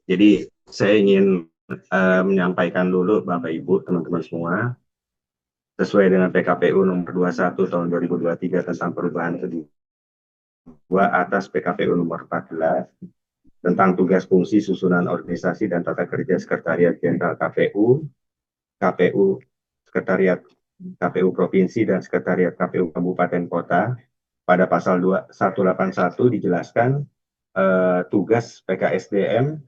Jadi saya ingin menyampaikan dulu Bapak Ibu teman-teman semua sesuai dengan PKPU nomor 21 tahun 2023 tentang perubahan kedua atas PKPU nomor 14 tentang tugas fungsi susunan organisasi dan tata kerja Sekretariat Jenderal KPU, KPU Sekretariat KPU Provinsi dan Sekretariat KPU Kabupaten Kota. Pada pasal 181 dijelaskan tugas PKSDM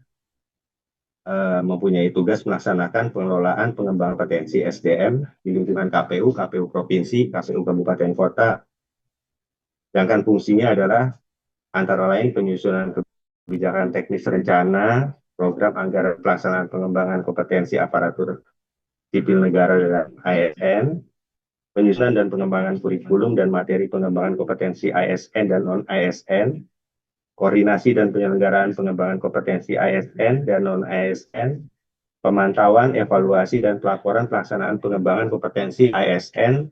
mempunyai tugas melaksanakan pengelolaan pengembangan potensi SDM di lingkungan KPU, KPU Provinsi, KPU Kabupaten Kota. Sedangkan fungsinya adalah antara lain penyusunan kebijakan teknis rencana, program anggaran pelaksanaan pengembangan kompetensi aparatur sipil negara dan ASN, penyusunan dan pengembangan kurikulum dan materi pengembangan kompetensi ASN dan non-ASN, koordinasi dan penyelenggaraan pengembangan kompetensi ASN dan non-ASN, pemantauan, evaluasi, dan pelaporan pelaksanaan pengembangan kompetensi ASN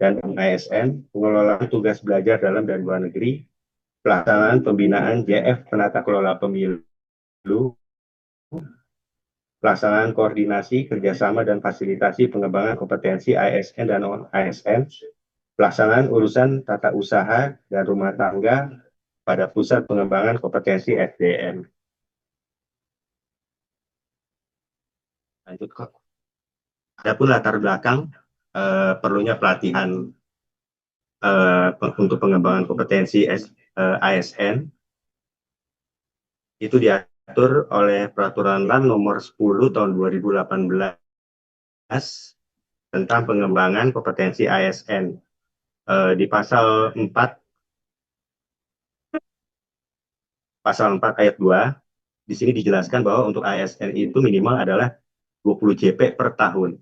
dan non-ASN, pengelolaan tugas belajar dalam dan luar negeri, pelaksanaan pembinaan JF penata kelola pemilu, pelaksanaan koordinasi, kerjasama, dan fasilitasi pengembangan kompetensi ASN dan non-ASN, pelaksanaan urusan tata usaha dan rumah tangga pada pusat pengembangan kompetensi SDM. Lanjut kok. Adapun latar belakang perlunya pelatihan untuk pengembangan kompetensi ASN itu diatur oleh Peraturan LAN nomor 10 tahun 2018 tentang pengembangan kompetensi ASN. Di pasal 4 ayat 2 di sini dijelaskan bahwa untuk ASN itu minimal adalah 20 JP per tahun.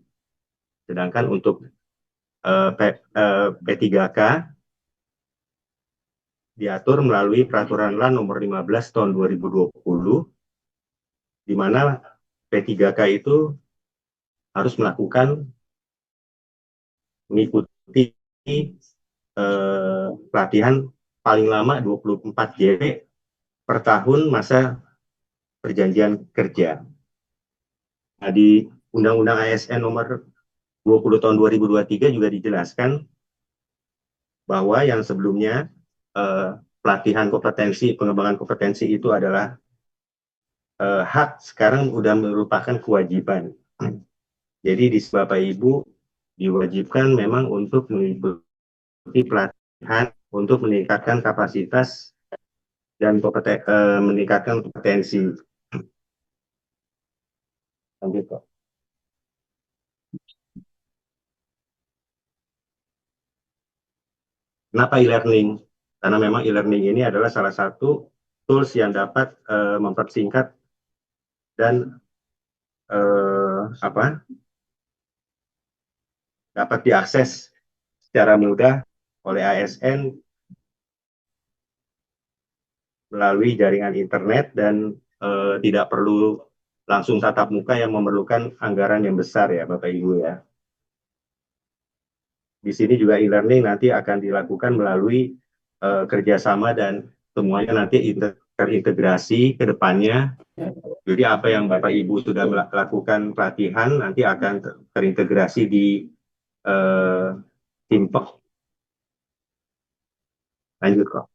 Sedangkan untuk P3K diatur melalui Peraturan LAN nomor 15 tahun 2020, di mana P3K itu harus mengikuti pelatihan paling lama 24 JP per tahun masa perjanjian kerja. Nah, di Undang-Undang ASN nomor 20 tahun 2023 juga dijelaskan bahwa yang sebelumnya pelatihan kompetensi, pengembangan kompetensi itu adalah hak, sekarang sudah merupakan kewajiban. Jadi di Bapak Ibu diwajibkan memang untuk mengikuti pelatihan untuk meningkatkan kapasitas dan meningkatkan kompetensi. Lanjut kok. Kenapa e-learning? Karena memang e-learning ini adalah salah satu tools yang dapat mempersingkat dan dapat diakses secara mudah oleh ASN melalui jaringan internet dan tidak perlu langsung tatap muka yang memerlukan anggaran yang besar ya Bapak Ibu ya. Di sini juga e-learning nanti akan dilakukan melalui kerjasama dan semuanya nanti terintegrasi ke depannya. Jadi apa yang Bapak Ibu sudah melakukan pelatihan nanti akan terintegrasi di Timpek. Lanjut kok.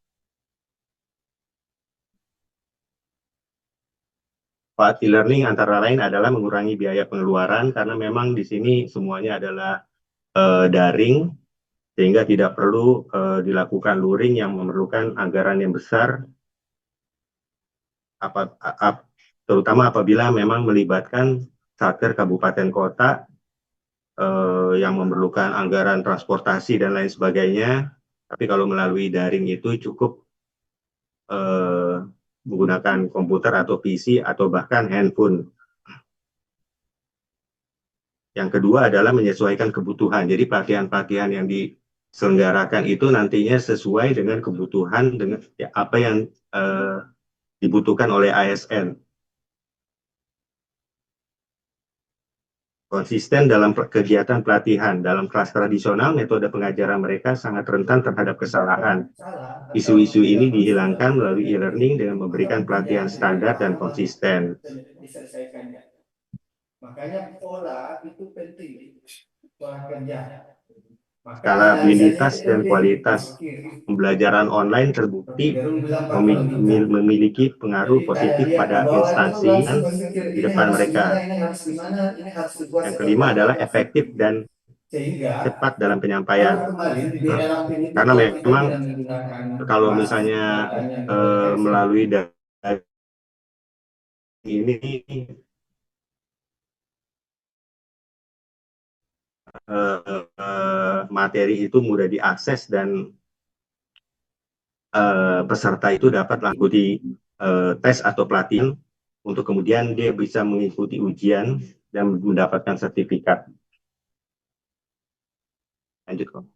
Manfaat e-learning antara lain adalah mengurangi biaya pengeluaran karena memang di sini semuanya adalah daring sehingga tidak perlu dilakukan luring yang memerlukan anggaran yang besar, terutama apabila memang melibatkan satker kabupaten kota yang memerlukan anggaran transportasi dan lain sebagainya. Tapi kalau melalui daring itu cukup menggunakan komputer atau PC atau bahkan handphone. Yang kedua adalah menyesuaikan kebutuhan. Jadi pelatihan-pelatihan yang diselenggarakan itu nantinya sesuai dengan kebutuhan dengan apa yang dibutuhkan oleh ASN. konsisten dalam kegiatan pelatihan. Dalam kelas tradisional, metode pengajaran mereka sangat rentan terhadap kesalahan. Isu-isu ini dihilangkan melalui e-learning dengan memberikan pelatihan standar dan konsisten. Makanya pola itu penting. Pola kerja. Skalabilitas dan kualitas pembelajaran online terbukti memiliki pengaruh positif pada instansi di depan mereka. Yang kelima adalah efektif dan cepat dalam penyampaian. Karena memang kalau misalnya melalui ini materi itu mudah diakses dan peserta itu dapat mengikuti tes atau pelatihan untuk kemudian dia bisa mengikuti ujian dan mendapatkan sertifikat. Lanjut kok.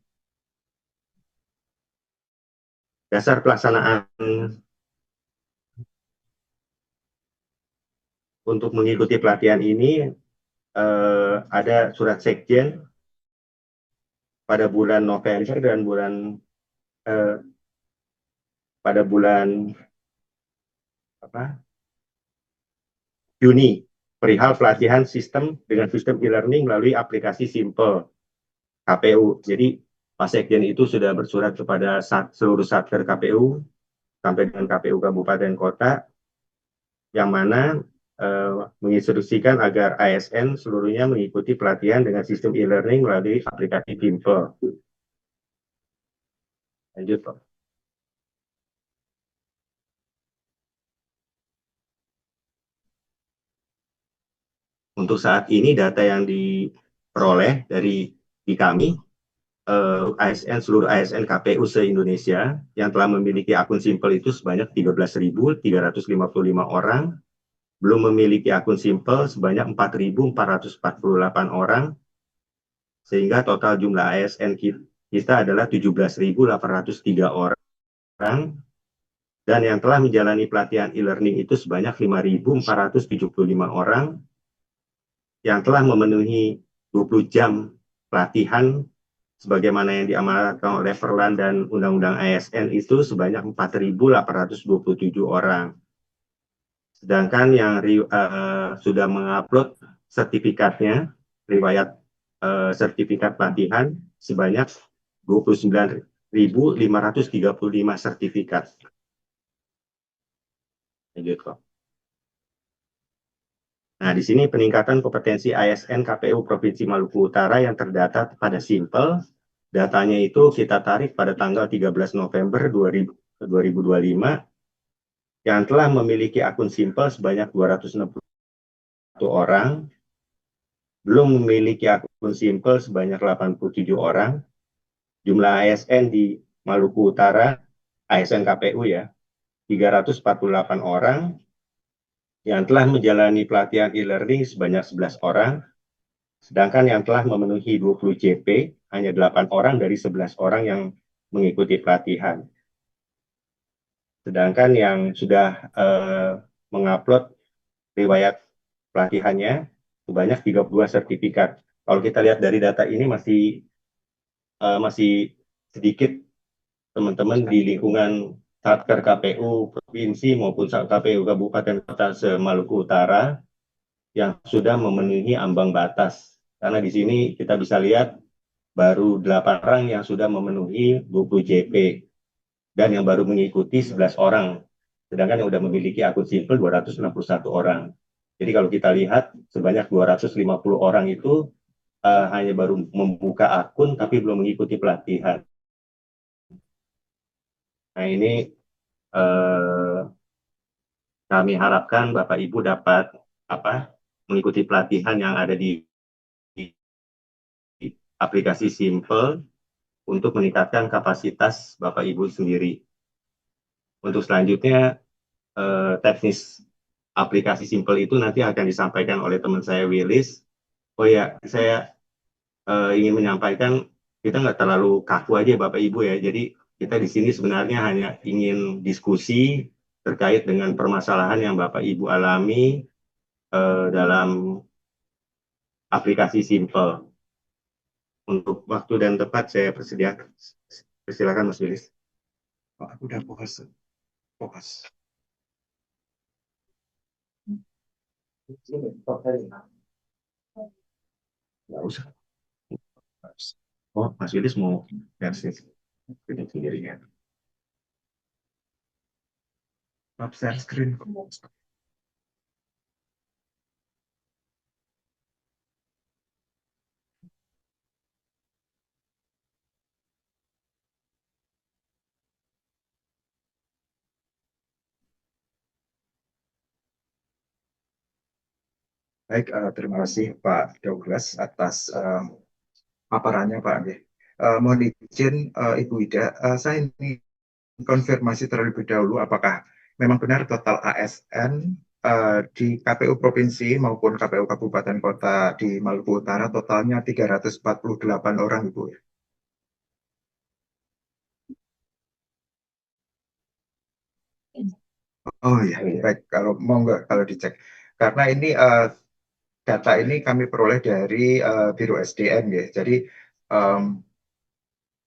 Dasar pelaksanaan untuk mengikuti pelatihan ini ada surat sekjen pada bulan November dan pada bulan Juni perihal pelatihan sistem dengan sistem e-learning melalui aplikasi Simple KPU. Jadi Pak Sekjen itu sudah bersurat kepada seluruh satker KPU sampai dengan KPU Kabupaten Kota yang mana menginstruksikan agar ASN seluruhnya mengikuti pelatihan dengan sistem e-learning melalui aplikasi Simple. Lanjut, Pak. Untuk saat ini data yang diperoleh dari kami, seluruh ASN KPU se-Indonesia yang telah memiliki akun Simple itu sebanyak 13.355 orang, belum memiliki akun Simple sebanyak 4.448 orang, sehingga total jumlah ASN kita adalah 17.803 orang, dan yang telah menjalani pelatihan e-learning itu sebanyak 5.475 orang, yang telah memenuhi 20 jam pelatihan sebagaimana yang diamanatkan oleh Perlan dan Undang-Undang ASN itu sebanyak 4.827 orang. Sedangkan yang sudah mengupload sertifikatnya, riwayat sertifikat pelatihan sebanyak 29.535 sertifikat. Lanjut, Pak. Nah, di sini peningkatan kompetensi ASN KPU Provinsi Maluku Utara yang terdata pada Simple. Datanya itu kita tarik pada tanggal 13 November 2025 yang telah memiliki akun Simple sebanyak 261 orang, belum memiliki akun Simple sebanyak 87 orang, jumlah ASN di Maluku Utara, ASN KPU ya, 348 orang, yang telah menjalani pelatihan e-learning sebanyak 11 orang, sedangkan yang telah memenuhi 20 JP hanya 8 orang dari 11 orang yang mengikuti pelatihan. Sedangkan yang sudah mengupload riwayat pelatihannya sebanyak 32 sertifikat. Kalau kita lihat dari data ini masih sedikit teman-teman di lingkungan Satker KPU Provinsi maupun KPU Kabupaten Kota se-Maluku Utara yang sudah memenuhi ambang batas. Karena di sini kita bisa lihat baru 8 orang yang sudah memenuhi 20 JP dan yang baru mengikuti 11 orang. Sedangkan yang sudah memiliki akun Simple 261 orang. Jadi kalau kita lihat sebanyak 250 orang itu hanya baru membuka akun tapi belum mengikuti pelatihan. Nah ini kami harapkan Bapak Ibu dapat mengikuti pelatihan yang ada di aplikasi Simple untuk meningkatkan kapasitas Bapak Ibu sendiri. Untuk selanjutnya teknis aplikasi Simple itu nanti akan disampaikan oleh teman saya Willis. Oh ya, saya ingin menyampaikan kita nggak terlalu kaku aja Bapak Ibu ya. Jadi kita di sini sebenarnya hanya ingin diskusi terkait dengan permasalahan yang Bapak Ibu alami dalam aplikasi simple. Untuk waktu dan tempat saya persediakan. Persilakan Mas Wilis. Oh, aku udah fokus. Fokus. Nggak usah. Oh, Mas Wilis mau versi sendiri ya. Share screen. Baik, terima kasih Pak Douglas atas paparannya Pak. Mohon izin Ibu Ida, saya ingin konfirmasi terlebih dahulu apakah memang benar total ASN di KPU Provinsi maupun KPU Kabupaten Kota di Maluku Utara totalnya 348 orang Ibu ya. Oh ya, baik kalau mau nggak kalau dicek. Karena ini data ini kami peroleh dari Biro SDM ya. Jadi um,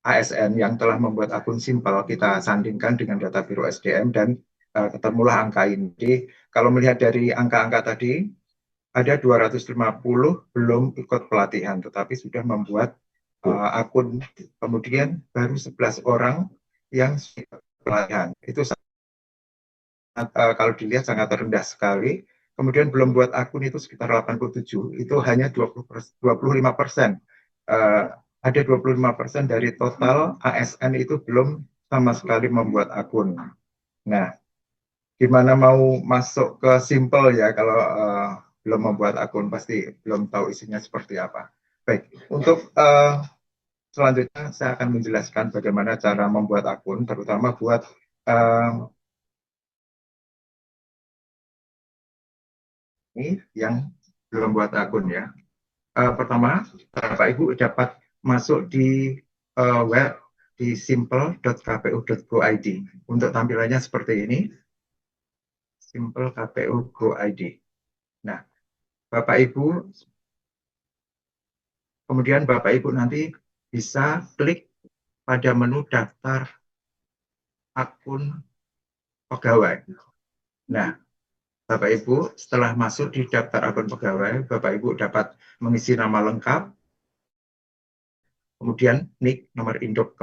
ASN yang telah membuat akun simpel kita sandingkan dengan data Biro SDM dan ketemulah angka ini. Jadi kalau melihat dari angka-angka tadi ada 250 belum ikut pelatihan tetapi sudah membuat akun. Kemudian baru 11 orang yang sudah pelatihan. Itu kalau dilihat sangat rendah sekali. Kemudian belum buat akun itu sekitar 87, itu hanya 25%. Ada 25% dari total ASN itu belum sama sekali membuat akun. Nah, gimana mau masuk ke simple ya kalau belum membuat akun, pasti belum tahu isinya seperti apa. Baik, untuk selanjutnya saya akan menjelaskan bagaimana cara membuat akun, terutama buat ini yang belum buat akun ya. Pertama, Bapak Ibu dapat masuk di web di simple.kpu.go.id. Untuk tampilannya seperti ini, simple KPU Go ID. Nah, Bapak Ibu, kemudian Bapak Ibu nanti bisa klik pada menu daftar akun pegawai. Nah, Bapak Ibu setelah masuk di daftar akun pegawai, Bapak Ibu dapat mengisi nama lengkap, kemudian NIK, nomor induk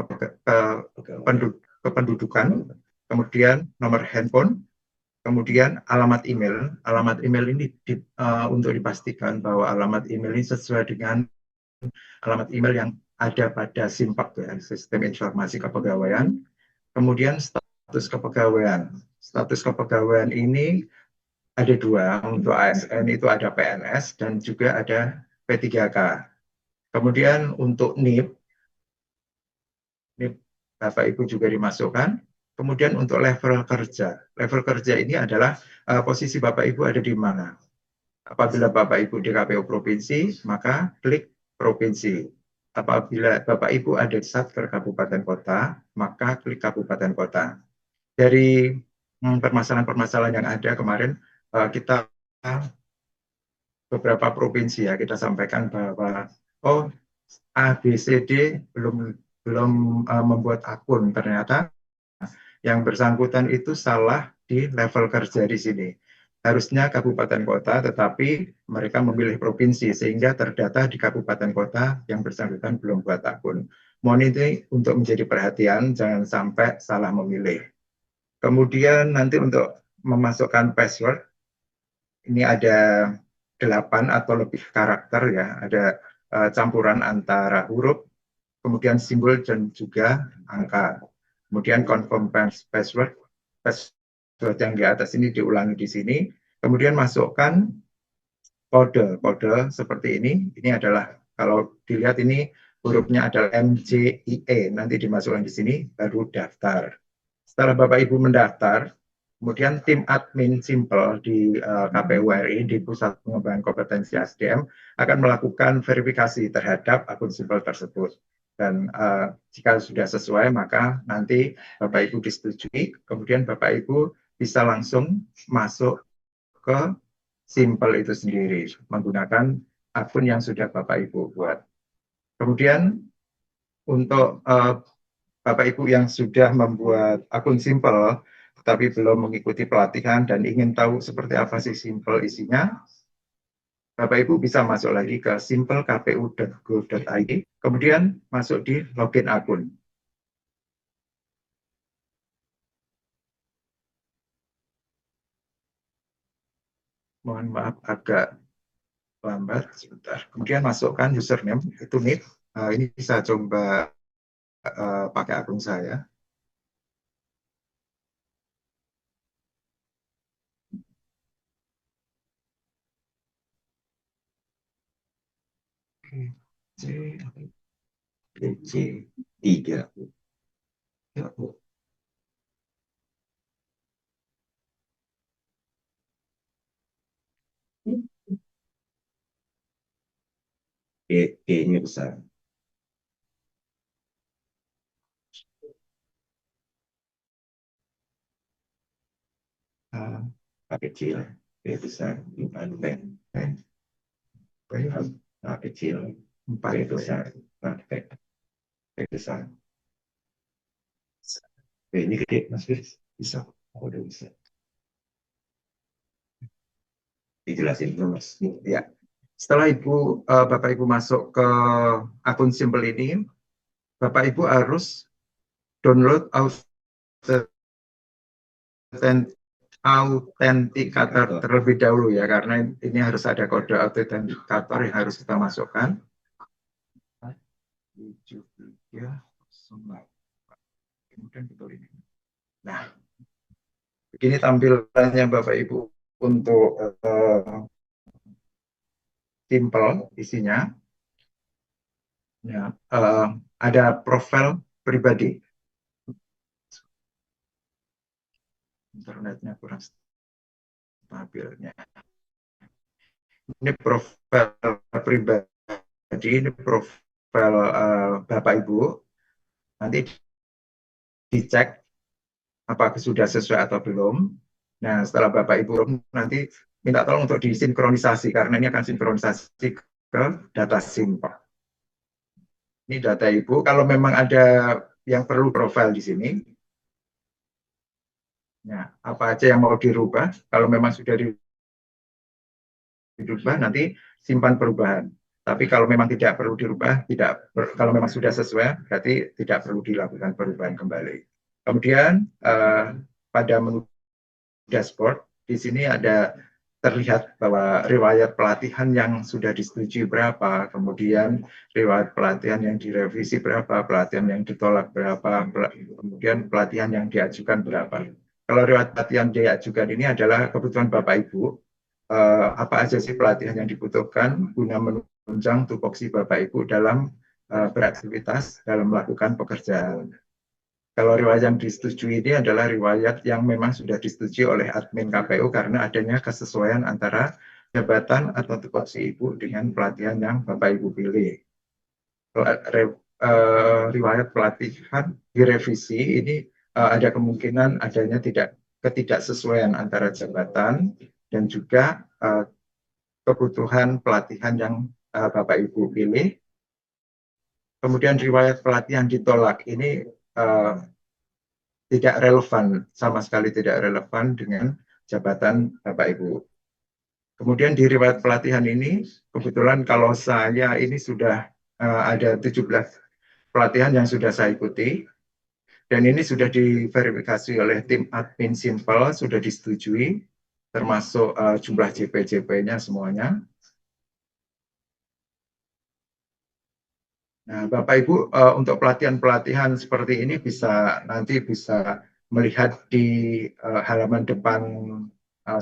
kependudukan, kemudian nomor handphone, kemudian alamat email. Alamat email ini untuk dipastikan bahwa alamat email ini sesuai dengan alamat email yang ada pada SIMPAK, ya, Sistem Informasi Kepegawaian. Kemudian status kepegawaian. Status kepegawaian ini ada dua. Untuk ASN itu ada PNS dan juga ada P3K. Kemudian untuk NIP, ini Bapak Ibu juga dimasukkan. Kemudian untuk level kerja ini adalah posisi Bapak Ibu ada di mana. Apabila Bapak Ibu di KPU Provinsi, maka klik Provinsi. Apabila Bapak Ibu ada di Satker Kabupaten Kota, maka klik Kabupaten Kota. Dari permasalahan-permasalahan yang ada kemarin, kita beberapa provinsi ya, kita sampaikan bahwa A, B, C, D belum membuat akun. Ternyata yang bersangkutan itu salah di level kerja di sini. Harusnya kabupaten kota, tetapi mereka memilih provinsi sehingga terdata di kabupaten kota yang bersangkutan belum buat akun. Mohon ini untuk menjadi perhatian, jangan sampai salah memilih. Kemudian nanti untuk memasukkan password, ini ada 8 atau lebih karakter ya, ada campuran antara huruf, kemudian simbol dan juga angka. Kemudian confirm password yang di atas ini diulangi di sini. Kemudian masukkan kode seperti ini. Ini adalah kalau dilihat ini hurufnya adalah MJIE. Nanti dimasukkan di sini baru daftar. Setelah Bapak Ibu mendaftar, kemudian tim admin Simple di KPU RI di Pusat Pengembangan Kompetensi SDM akan melakukan verifikasi terhadap akun Simple tersebut. Dan jika sudah sesuai, maka nanti Bapak Ibu disetujui, kemudian Bapak Ibu bisa langsung masuk ke Simple itu sendiri menggunakan akun yang sudah Bapak Ibu buat. Kemudian untuk Bapak Ibu yang sudah membuat akun simple tetapi belum mengikuti pelatihan dan ingin tahu seperti apa sih simple isinya, Bapak Ibu bisa masuk lagi ke simplekpu.go.id, kemudian masuk di login akun. Mohon maaf agak lambat sebentar. Kemudian masukkan username, itu NIP. Ini bisa coba pakai akun saya. C, C3. Ya, E-nya besar. A kecil, E besar, 4 P. A kecil, 4 P besar, 4 P. P besar. P ini gede, Mas Firs. Bisa. Oh, udah bisa. Dijelasin dulu, Mas. Ya. Setelah Bapak Ibu masuk ke akun simple ini, Bapak Ibu harus download autentikator terlebih dahulu ya, karena ini harus ada kode autentikator yang harus kita masukkan. 7308. Kemudian betul ini. Nah, begini tampilannya Bapak Ibu untuk simple isinya. Ya, ada profil pribadi. Internetnya kurang stabilnya. Ini profil pribadi, ini profil Bapak Ibu. Nanti dicek apakah sudah sesuai atau belum. Nah, setelah Bapak Ibu nanti minta tolong untuk disinkronisasi karena ini akan sinkronisasi ke data simple. Ini data Ibu. Kalau memang ada yang perlu profil di sini, nah, apa aja yang mau dirubah? Kalau memang sudah dirubah, nanti simpan perubahan. Tapi kalau memang tidak perlu dirubah, kalau memang sudah sesuai, berarti tidak perlu dilakukan perubahan kembali. Kemudian pada menu dashboard, di sini ada terlihat bahwa riwayat pelatihan yang sudah disetujui berapa, kemudian riwayat pelatihan yang direvisi berapa, pelatihan yang ditolak berapa, kemudian pelatihan yang diajukan berapa. Kalau riwayat pelatihan diajukan ini adalah kebutuhan Bapak Ibu, apa aja sih pelatihan yang dibutuhkan guna menunjang tupoksi Bapak Ibu dalam beraktivitas dalam melakukan pekerjaan. Kalau riwayat yang disetujui ini adalah riwayat yang memang sudah disetujui oleh admin KPU karena adanya kesesuaian antara jabatan atau tupoksi Ibu dengan pelatihan yang Bapak Ibu pilih. Riwayat pelatihan direvisi ini ada kemungkinan adanya ketidaksesuaian antara jabatan dan juga kebutuhan pelatihan yang Bapak Ibu pilih. Kemudian riwayat pelatihan ditolak ini tidak relevan, sama sekali tidak relevan dengan jabatan Bapak Ibu. Kemudian di riwayat pelatihan ini, kebetulan kalau saya ini sudah ada 17 pelatihan yang sudah saya ikuti, dan ini sudah diverifikasi oleh tim admin Simple, sudah disetujui, termasuk jumlah JP-JP-nya semuanya. Nah, Bapak Ibu untuk pelatihan-pelatihan seperti ini nanti bisa melihat di halaman depan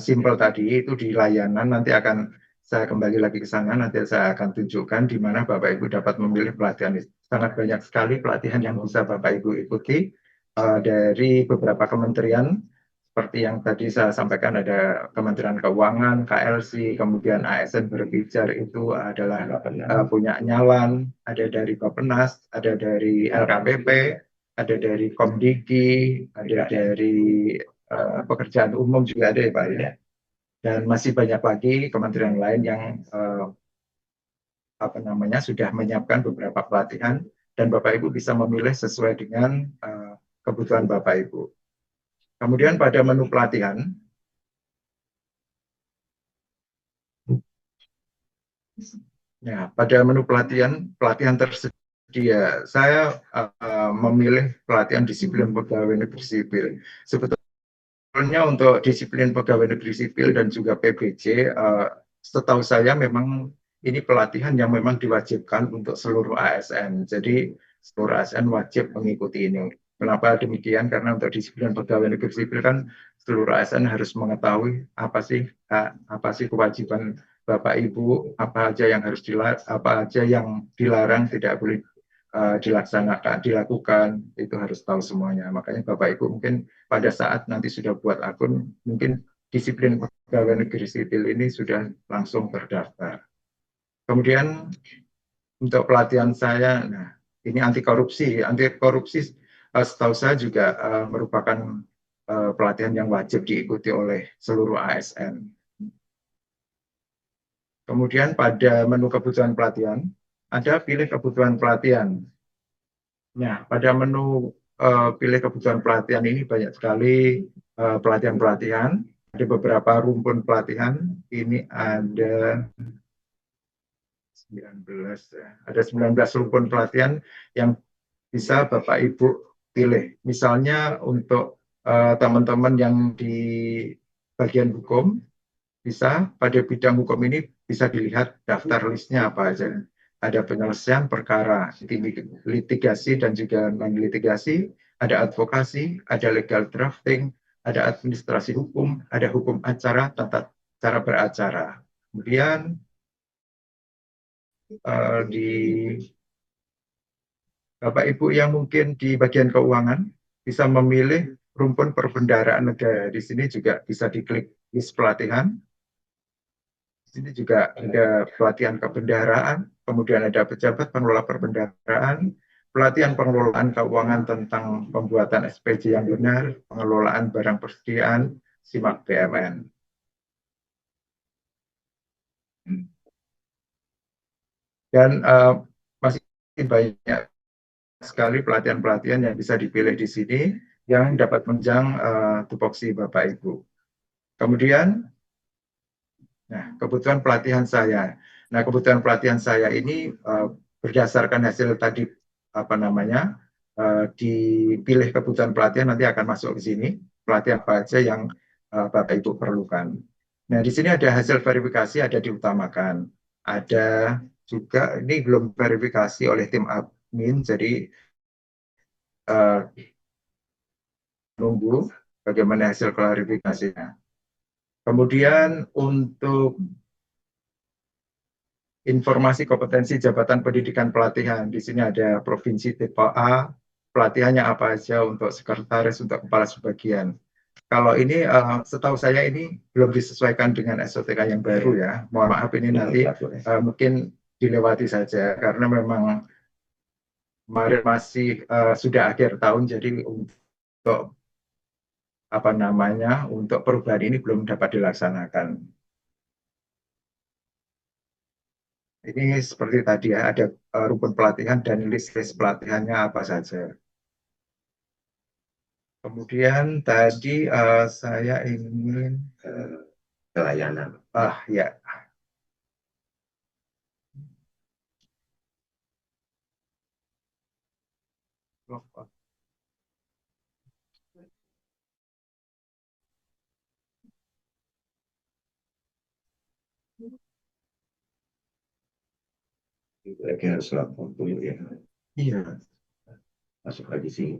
Simple tadi itu di layanan, nanti akan saya kembali lagi ke sana, nanti saya akan tunjukkan di mana Bapak Ibu dapat memilih pelatihan. Sangat banyak sekali pelatihan yang bisa Bapak Ibu ikuti dari beberapa kementerian. Seperti yang tadi saya sampaikan, ada Kementerian Keuangan, KLC, kemudian ASN Berbicara itu adalah punya Nyalan, ada dari Bappenas, ada dari LKPP, ada dari Komdigi, ada dari pekerjaan umum juga ada ya Pak ya. Dan masih banyak lagi kementerian lain yang apa namanya sudah menyiapkan beberapa pelatihan dan Bapak Ibu bisa memilih sesuai dengan kebutuhan Bapak Ibu. Kemudian pada menu pelatihan, ya pada menu pelatihan tersedia, saya memilih pelatihan disiplin pegawai negeri sipil. Sebetulnya untuk disiplin pegawai negeri sipil dan juga PBJ, setahu saya memang ini pelatihan yang memang diwajibkan untuk seluruh ASN. Jadi seluruh ASN wajib mengikuti ini. Kenapa demikian? Karena untuk disiplin pegawai negeri sipil kan seluruh ASN harus mengetahui apa sih kewajiban Bapak Ibu, apa aja yang harus apa aja yang dilarang tidak boleh dilakukan, itu harus tahu semuanya. Makanya Bapak Ibu mungkin pada saat nanti sudah buat akun, mungkin disiplin pegawai negeri sipil ini sudah langsung terdaftar. Kemudian untuk pelatihan saya, nah ini anti korupsi. Anti korupsi setahu saya juga merupakan pelatihan yang wajib diikuti oleh seluruh ASN. Kemudian pada menu kebutuhan pelatihan, ada pilih kebutuhan pelatihan. Nah, pada menu pilih kebutuhan pelatihan ini banyak sekali pelatihan-pelatihan. Ada beberapa rumpun pelatihan. Ini ada 19 ya. Ada 19 rumpun pelatihan yang bisa Bapak Ibu pilih. Misalnya untuk teman-teman yang di bagian hukum, bisa pada bidang hukum ini bisa dilihat daftar listnya apa aja. Ada penyelesaian perkara, litigasi dan juga non-litigasi, ada advokasi, ada legal drafting, ada administrasi hukum, ada hukum acara, tata cara beracara. Kemudian di Bapak Ibu yang mungkin di bagian keuangan bisa memilih rumpun perbendaharaan negara. Di sini juga bisa diklik list pelatihan. Di sini juga ada pelatihan kebendaharaan, kemudian ada pejabat pengelola perbendaharaan, pelatihan pengelolaan keuangan tentang pembuatan SPJ yang benar, pengelolaan barang persediaan, simak BMN. Dan masih banyak sekali pelatihan-pelatihan yang bisa dipilih di sini yang dapat menunjang tupoksi Bapak Ibu. Kemudian, nah kebutuhan pelatihan saya. Nah kebutuhan pelatihan saya ini berdasarkan hasil tadi apa namanya dipilih kebutuhan pelatihan nanti akan masuk ke sini pelatihan apa aja yang Bapak Ibu perlukan. Nah di sini ada hasil verifikasi ada diutamakan. Ada juga ini belum verifikasi oleh tim admin jadi nunggu bagaimana hasil klarifikasinya. Kemudian untuk informasi kompetensi jabatan pendidikan pelatihan, di sini ada provinsi tipe A, pelatihannya apa aja untuk sekretaris, untuk kepala subbagian. Kalau ini setahu saya ini belum disesuaikan dengan SOTK yang baru ya. Mohon maaf ini nanti mungkin dilewati saja karena memang kemarin masih sudah akhir tahun jadi untuk apa namanya untuk perubahan ini belum dapat dilaksanakan. Ini seperti tadi ya ada rumpun pelatihan dan list-list pelatihannya apa saja. Kemudian tadi saya ingin pelayanan. Ya. Lagi harus lapor dulu ya. Iya. Masuk lagi sih.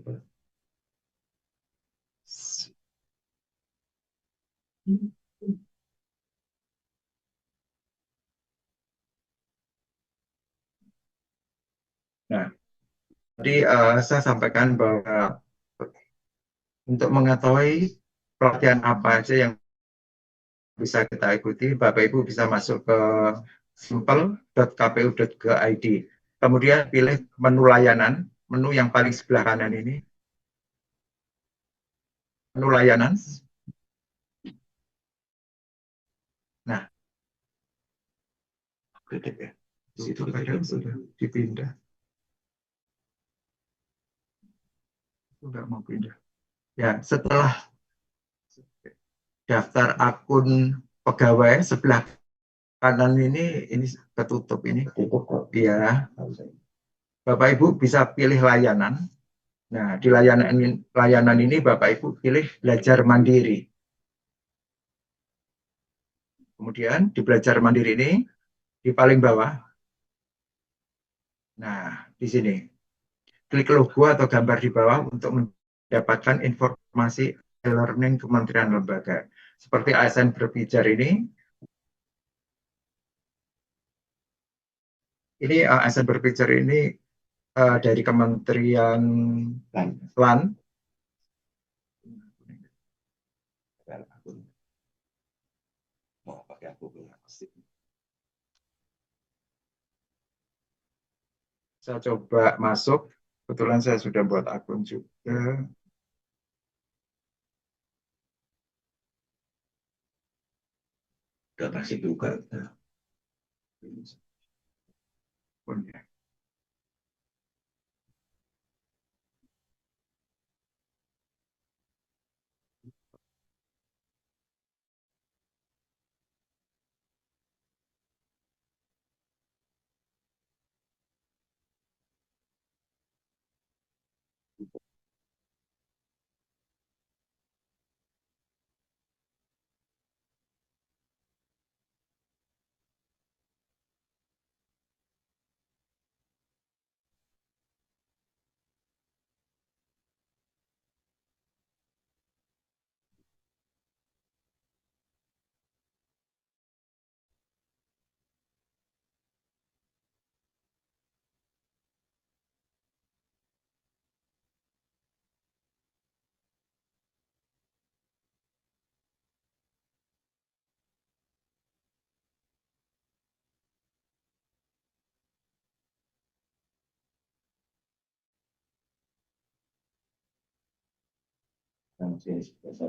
Nah, tadi saya sampaikan bahwa untuk mengetahui pelatihan apa aja yang bisa kita ikuti, Bapak Ibu bisa masuk ke simple.kpu.go.id. Kemudian pilih menu layanan, menu yang paling sebelah kanan ini, menu layanan. Nah, Kritik ya. Itu padahal sudah dipindah. Sudah mau pindah. Ya, setelah daftar akun pegawai sebelah kanan ini ketutup ini. Iya. Bapak Ibu bisa pilih layanan. Nah, di layanan ini Bapak Ibu pilih belajar mandiri. Kemudian di belajar mandiri ini di paling bawah. Nah, di sini klik logo atau gambar di bawah untuk mendapatkan informasi e-learning Kementerian Lembaga. Seperti ASN Berbicara ini ASN Berbicara ini dari Kementerian LAN. Saya coba masuk, kebetulan saya sudah buat akun juga. Udah kasih juga.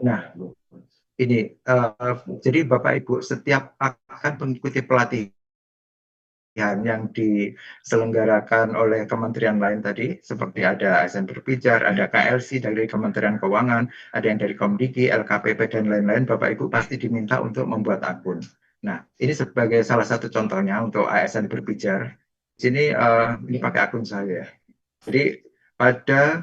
Nah, ini jadi Bapak Ibu setiap akan mengikuti pelatihan yang diselenggarakan oleh kementerian lain tadi, seperti ada ASN Berbicara, ada KLC dari Kementerian Keuangan, ada yang dari Komdiki, LKPP, dan lain-lain, Bapak Ibu pasti diminta untuk membuat akun. Nah, ini sebagai salah satu contohnya untuk ASN Berbicara. Di sini ini pakai akun saya. Jadi pada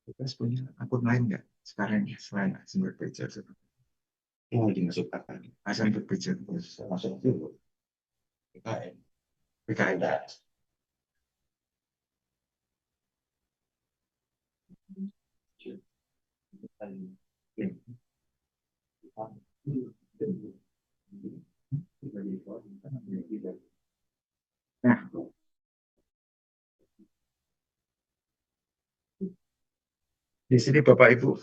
kita punya akun lain nggak sekarang ya selain ASN Berbicara? Yang lagi masuk akun ASN Berbicara masuk dulu. PKN. PKN. Nah, di sini Bapak Ibu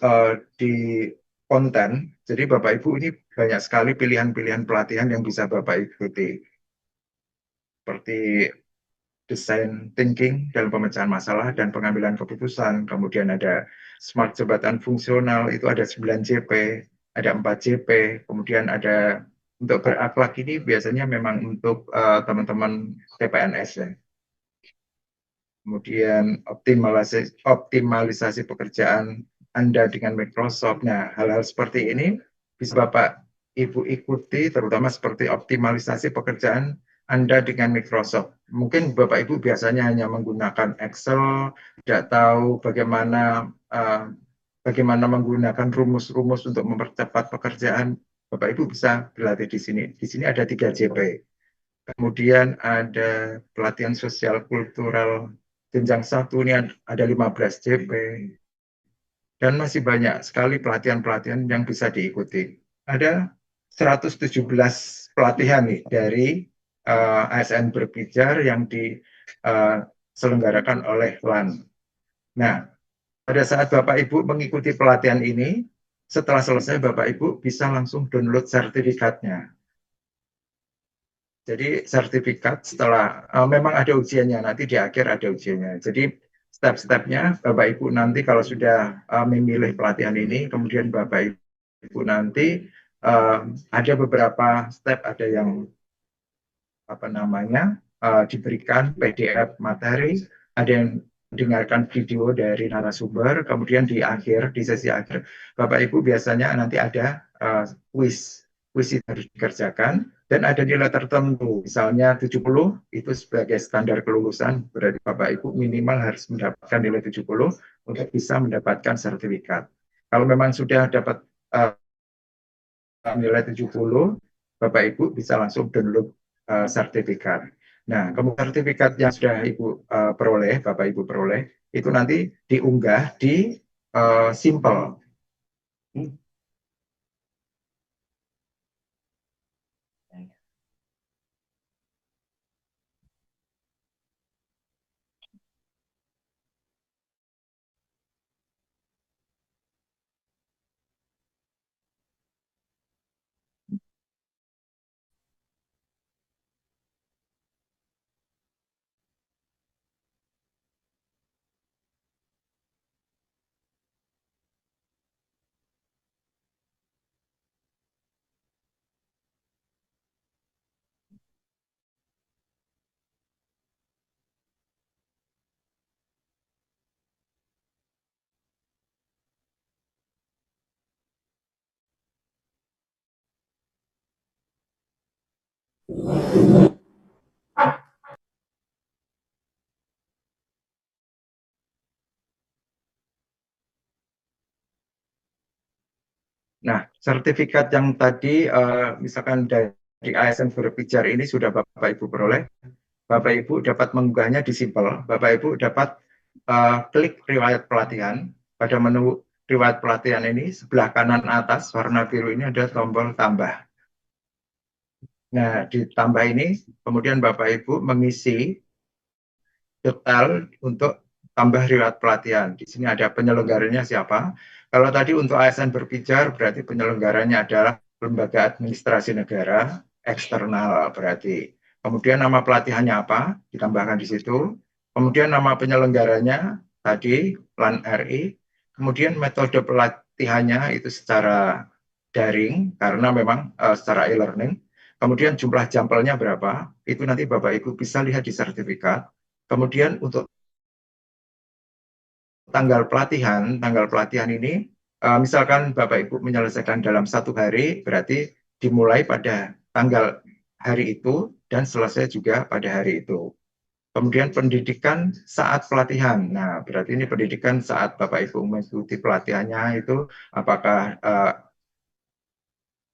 di konten, jadi Bapak Ibu ini banyak sekali pilihan-pilihan pelatihan yang bisa Bapak ikuti. Seperti desain thinking dalam pemecahan masalah dan pengambilan keputusan. Kemudian ada smart jabatan fungsional, itu ada 9 JP, ada 4 JP. Kemudian ada untuk berakhlak ini biasanya memang untuk teman-teman TPNS ya. Kemudian optimalisasi pekerjaan Anda dengan Microsoft. Nah, hal-hal seperti ini bisa Bapak Ibu ikuti, terutama seperti optimalisasi pekerjaan Anda dengan Microsoft. Mungkin Bapak Ibu biasanya hanya menggunakan Excel, tidak tahu bagaimana menggunakan rumus-rumus untuk mempercepat pekerjaan. Bapak Ibu bisa berlatih di sini. Di sini ada 3 JP. Kemudian ada pelatihan sosial kultural jenjang 1 ini ada 15 JP. Dan masih banyak sekali pelatihan-pelatihan yang bisa diikuti. Ada 117 pelatihan nih dari ASN Berpijar yang diselenggarakan oleh LAN. Nah, pada saat Bapak Ibu mengikuti pelatihan ini, setelah selesai Bapak Ibu bisa langsung download sertifikatnya. Jadi sertifikat setelah memang ada ujiannya, nanti di akhir ada ujiannya. Jadi step-stepnya Bapak Ibu nanti kalau sudah memilih pelatihan ini, kemudian Bapak Ibu nanti ada beberapa step, ada yang diberikan PDF materi, ada yang mendengarkan video dari narasumber, kemudian di sesi akhir, Bapak Ibu biasanya nanti ada quiz. Quiz itu harus dikerjakan, dan ada nilai tertentu, misalnya 70, itu sebagai standar kelulusan, berarti Bapak Ibu minimal harus mendapatkan nilai 70 untuk bisa mendapatkan sertifikat. Kalau memang sudah dapat nilai 70, Bapak Ibu bisa langsung download sertifikat. Nah, kemudian sertifikat yang sudah Ibu peroleh, Bapak Ibu peroleh, itu nanti diunggah di Simple. Nah, sertifikat yang tadi misalkan dari ASN Berpijar ini sudah Bapak Ibu peroleh, Bapak Ibu dapat mengunggahnya di Simple. Bapak Ibu dapat klik riwayat pelatihan. Pada menu riwayat pelatihan ini, sebelah kanan atas warna biru ini ada tombol tambah. Nah, ditambah ini, kemudian Bapak Ibu mengisi detail untuk tambah riwayat pelatihan. Di sini ada penyelenggaranya siapa. Kalau tadi untuk ASN Berpijar, berarti penyelenggaranya adalah Lembaga Administrasi Negara Eksternal berarti. Kemudian nama pelatihannya apa, ditambahkan di situ. Kemudian nama penyelenggaranya tadi, LAN RI. Kemudian metode pelatihannya itu secara daring, karena memang secara e-learning. Kemudian jumlah jampelnya berapa, itu nanti Bapak Ibu bisa lihat di sertifikat. Kemudian untuk tanggal pelatihan ini, misalkan Bapak Ibu menyelesaikan dalam 1 hari, berarti dimulai pada tanggal hari itu dan selesai juga pada hari itu. Kemudian pendidikan saat pelatihan. Nah, berarti ini pendidikan saat Bapak Ibu mengikuti pelatihannya itu apakah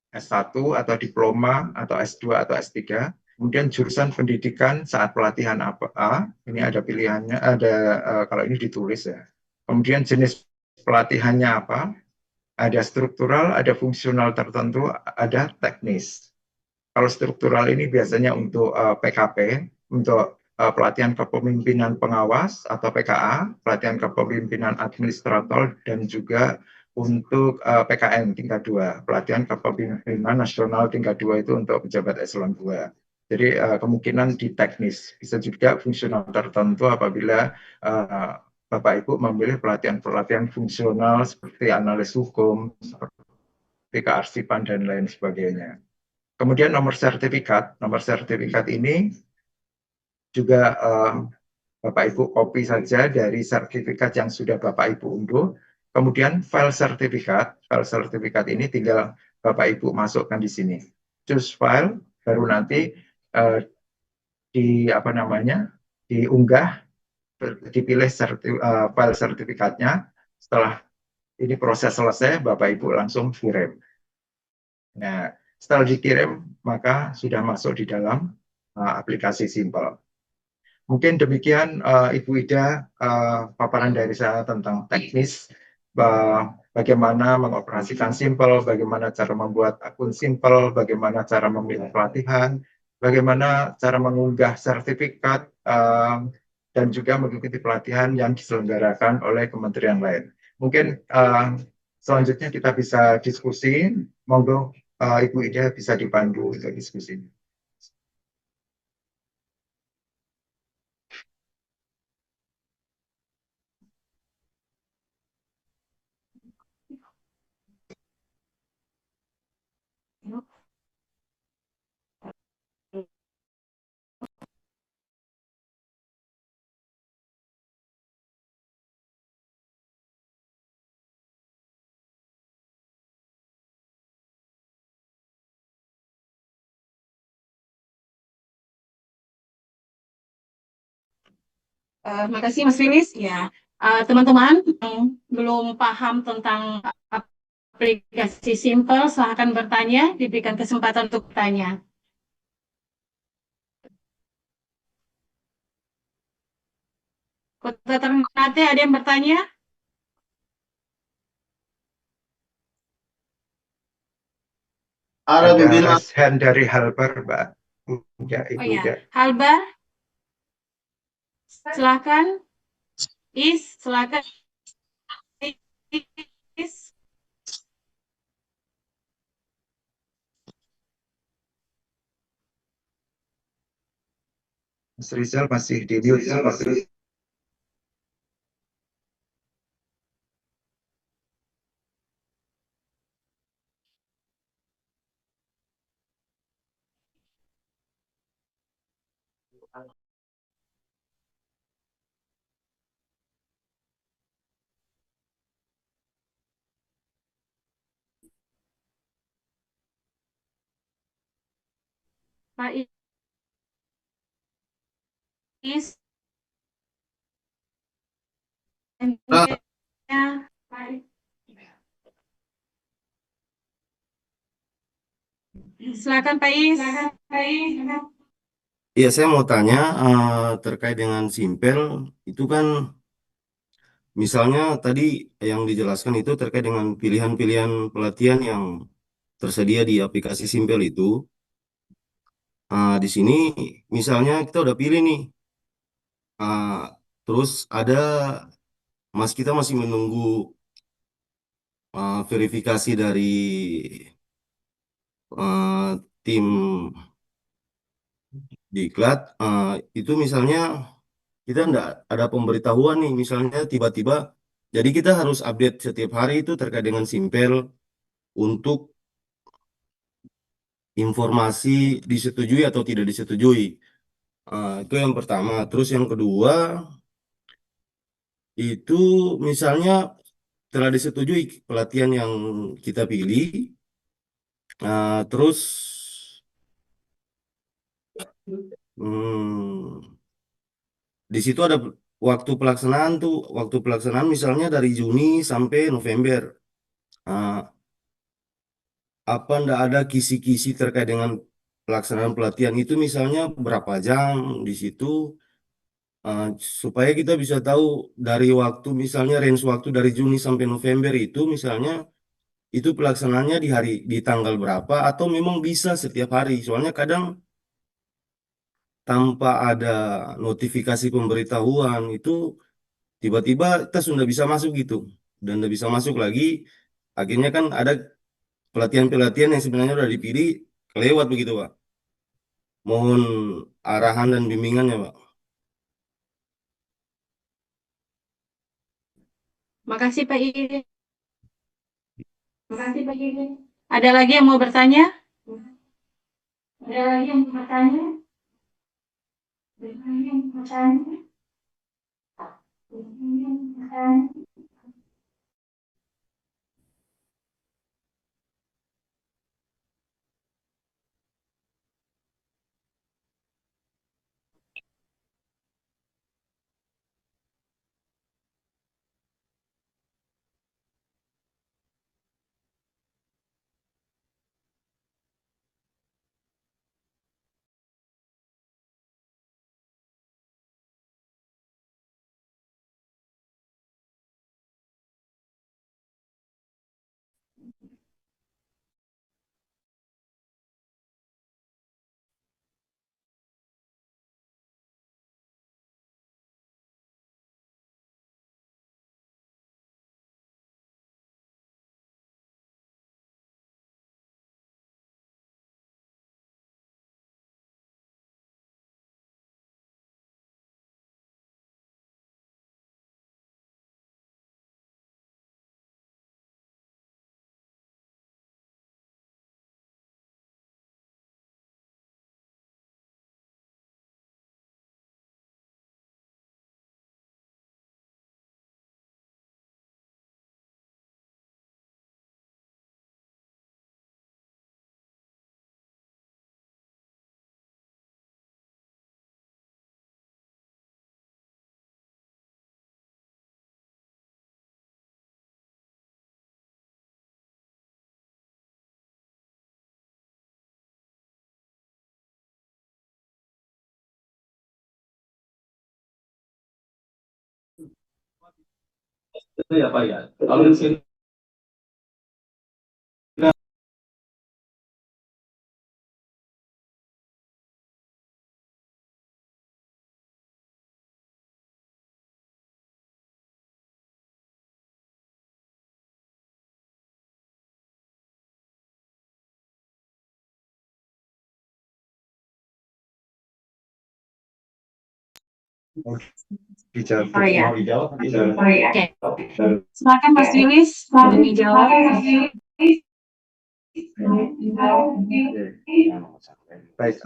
S1 atau diploma atau S2 atau S3. Kemudian jurusan pendidikan saat pelatihan apa? Ini ada pilihannya, ada kalau ini ditulis ya. Kemudian jenis pelatihannya apa? Ada struktural, ada fungsional tertentu, ada teknis. Kalau struktural ini biasanya untuk PKP, untuk pelatihan kepemimpinan pengawas atau PKA, pelatihan kepemimpinan administrator, dan juga untuk PKN tingkat 2, pelatihan kepemimpinan nasional tingkat 2 itu untuk pejabat eselon 2. Jadi kemungkinan di teknis, bisa juga fungsional tertentu apabila Bapak Ibu memilih pelatihan-pelatihan fungsional seperti analis hukum, seperti kearsipan, dan lain sebagainya. Kemudian nomor sertifikat ini juga Bapak Ibu copy saja dari sertifikat yang sudah Bapak Ibu unduh. Kemudian file sertifikat ini tinggal Bapak Ibu masukkan di sini. Choose file, baru nanti diunggah, dipilih file sertifikatnya. Setelah ini proses selesai, Bapak Ibu langsung kirim. Nah, setelah dikirim, maka sudah masuk di dalam aplikasi Simple. Mungkin demikian Ibu Ida paparan dari saya tentang teknis bagaimana mengoperasikan Simple, bagaimana cara membuat akun Simple, bagaimana cara memilih pelatihan, bagaimana cara mengunggah sertifikat dan juga mengikuti pelatihan yang diselenggarakan oleh kementerian lain. Mungkin selanjutnya kita bisa diskusi. Monggo Ibu Ida bisa dipandu untuk diskusi. Makasih Mas Rilis. Ya, teman-teman yang belum paham tentang aplikasi Simple, silahkan bertanya, diberikan kesempatan untuk bertanya. Kota Ternate, ada yang bertanya? Ada raise hand dari Halbar, Mbak. Ya, Oh Ibu ya, Ida. Halbar, silakan. Silakan. Is. Mas Rizal masih di mute. Pak Is. Silakan Pak Is. Iya, saya mau tanya terkait dengan Simpel, itu kan misalnya tadi yang dijelaskan itu terkait dengan pilihan-pilihan pelatihan yang tersedia di aplikasi Simpel itu. Di sini misalnya kita udah pilih nih, terus kita masih menunggu verifikasi dari tim diklat. Itu misalnya kita enggak ada pemberitahuan nih, misalnya tiba-tiba, jadi kita harus update setiap hari itu terkait dengan Simpel untuk informasi disetujui atau tidak disetujui. Itu yang pertama. Terus yang kedua, itu misalnya telah disetujui pelatihan yang kita pilih, terus hmm, di situ ada waktu pelaksanaan misalnya dari Juni sampai November. Ah, apa ndak ada kisi-kisi terkait dengan pelaksanaan pelatihan itu misalnya berapa jam di situ, eh, supaya kita bisa tahu dari waktu misalnya range waktu dari Juni sampai November itu misalnya itu pelaksanaannya di tanggal berapa atau memang bisa setiap hari? Soalnya kadang tanpa ada notifikasi pemberitahuan itu tiba-tiba kita sudah bisa masuk gitu dan udah bisa masuk lagi. Akhirnya kan ada pelatihan-pelatihan yang sebenarnya udah dipilih kelewat begitu, Pak. Mohon arahan dan bimbingannya, Pak. Makasih Pak Irin. Makasih Pak Irin. Ada lagi yang mau bertanya? Ada lagi yang mau bertanya? Ada lagi yang mau bertanya? Ada lagi yang mau bertanya? Itu ya Pak ya. Kalau di sini dijawab. Oh iya. mau dijawab, dijawab. Oh iya. Oke. Silakan Mas Wilis, mau dijawab. Baik,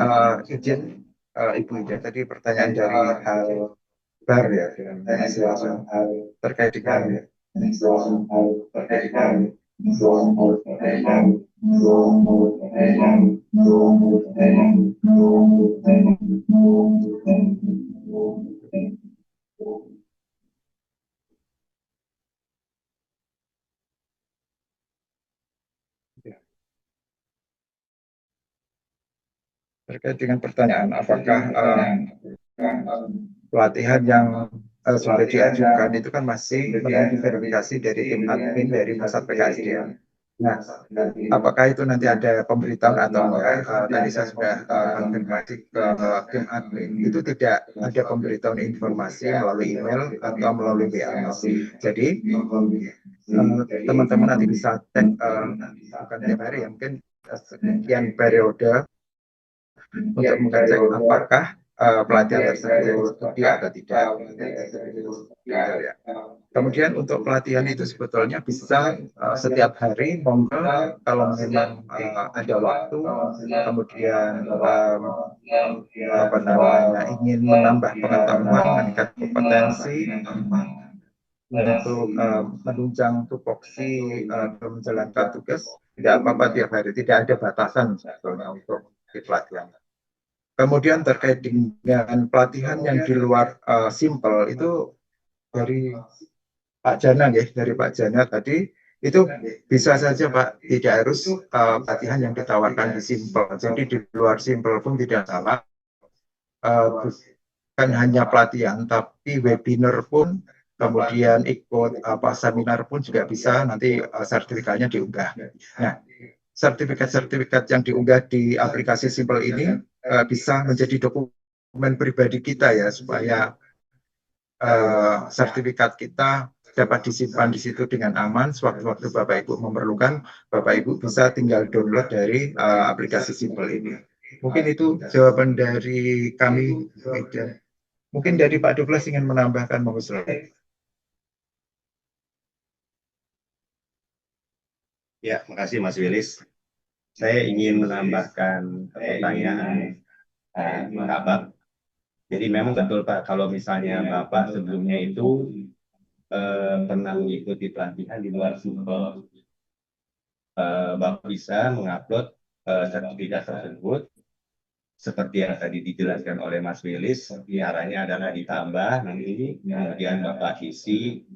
izin Ibu Ida, tadi pertanyaan dari hal bar ya, terkait dengan pertanyaan apakah pelatihan yang sudah diajukan itu kan masih menunggu verifikasi dari tim admin dari pusat PKSDM. Nah, apakah itu nanti ada pemberitahuan atau enggak? Tadi saya sudah konfirmasi ke tim admin, itu tidak ada pemberitahuan informasi melalui email atau melalui WA. Jadi teman-teman nanti bisa cek bukan tiap hari ya, mungkin sekian periode untuk mengecek apakah pelatihan tersebut dia atau tidak. Ya. Kemudian untuk pelatihan itu sebetulnya bisa setiap hari, monggo kalau memang ada waktu, kemudian apa namanya ingin menambah pengetahuan, meningkat kompetensi untuk menunjang tupoksi dalam menjalankan tugas, tidak apa-apa tiap hari, tidak ada batasan sebetulnya untuk di pelatihan. Kemudian terkait dengan pelatihan yang di luar simple itu dari Pak Jana ya, dari Pak Jana tadi itu bisa saja Pak, tidak harus pelatihan yang ditawarkan di simple. Jadi di luar simple pun tidak salah. Bukan hanya pelatihan, tapi webinar pun kemudian ikut seminar pun juga bisa, nanti sertifikatnya diunggah. Nah, sertifikat-sertifikat yang diunggah di aplikasi Simple ini bisa menjadi dokumen pribadi kita ya, supaya sertifikat kita dapat disimpan di situ dengan aman. Sewaktu-waktu Bapak Ibu memerlukan, Bapak Ibu bisa tinggal download dari aplikasi Simple ini. Mungkin itu jawaban dari kami. Mungkin dari Pak Douglas ingin menambahkan, monggo silakan. Ya, makasih Mas Willis. Saya ingin menambahkan pertanyaan Kak Bab. Jadi memang betul Pak, kalau misalnya Bapak sebelumnya itu pernah mengikuti pelatihan di luar Simple, Bapak bisa mengupload sertifikat tersebut seperti yang tadi dijelaskan oleh Mas Willis. Caranya adalah ditambah nanti, kemudian Bapak isi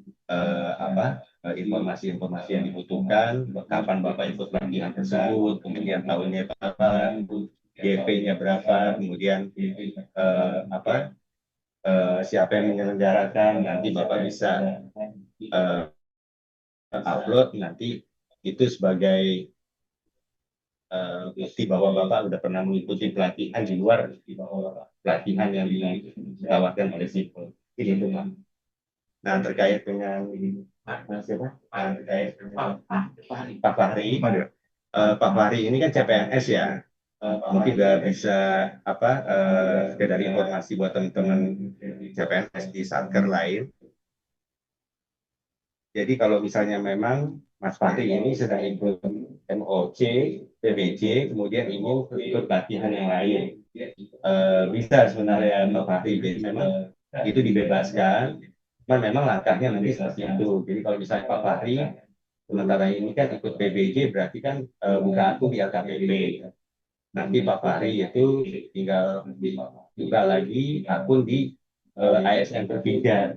informasi-informasi yang dibutuhkan, kapan Bapak ikut pelatihan tersebut, kemudian tahunnya berapa, GP-nya berapa, kemudian siapa yang menyelenggarakan, nanti Bapak bisa upload nanti itu sebagai bukti bahwa Bapak sudah pernah mengikuti pelatihan di luar pelatihan yang ditawarkan oleh Simple. Ini itu Pak. Nah, terkait dengan siapa? Terkait dengan Pak Fahri. Pak Fahri ini kan CPNS ya. Mungkin juga bisa sekedar informasi buat teman-teman CPNS di satker lain. Jadi kalau misalnya memang Mas Fahri ini sedang ikut MOC, PBJ, kemudian ingin ikut pelatihan yang lain, bisa sebenarnya Pak Fahri. Jadi memang itu dibebaskan, cuman memang langkahnya nanti seperti itu. Jadi kalau misalnya Pak Fahri sementara ini kan ikut PBJ, berarti kan buka akun di LKPP. Nanti Pak Fahri itu tinggal buka lagi akun di ASN berbeda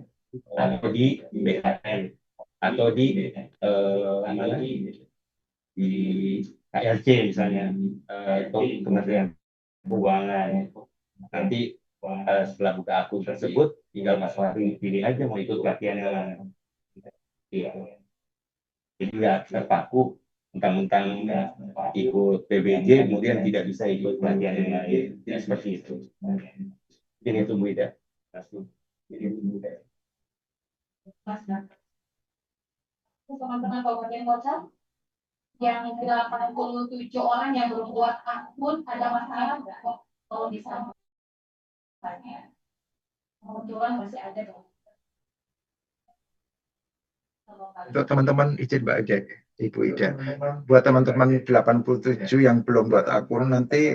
atau di BKN atau di di KRC misalnya, atau Kementerian Keuangan. Nanti setelah buka akun tersebut, tinggal Mas Fahri pilih aja mau ikut pelatihan yang mana. Iya. Jadi nggak terpaku mentang-mentang ikut PBJ kemudian tidak bisa ikut pelatihan yang lain. Jadi seperti itu. Ini itu Bu Ida. Teman-teman Kabupaten Kota yang 87 orang yang belum buat akun, ada masalah nggak? Kalau bisa tanya. Kebetulan masih ada dong. Untuk teman-teman, izin Mbak Ida, Ibu Ida, buat teman-teman 87 yang belum buat akun, nanti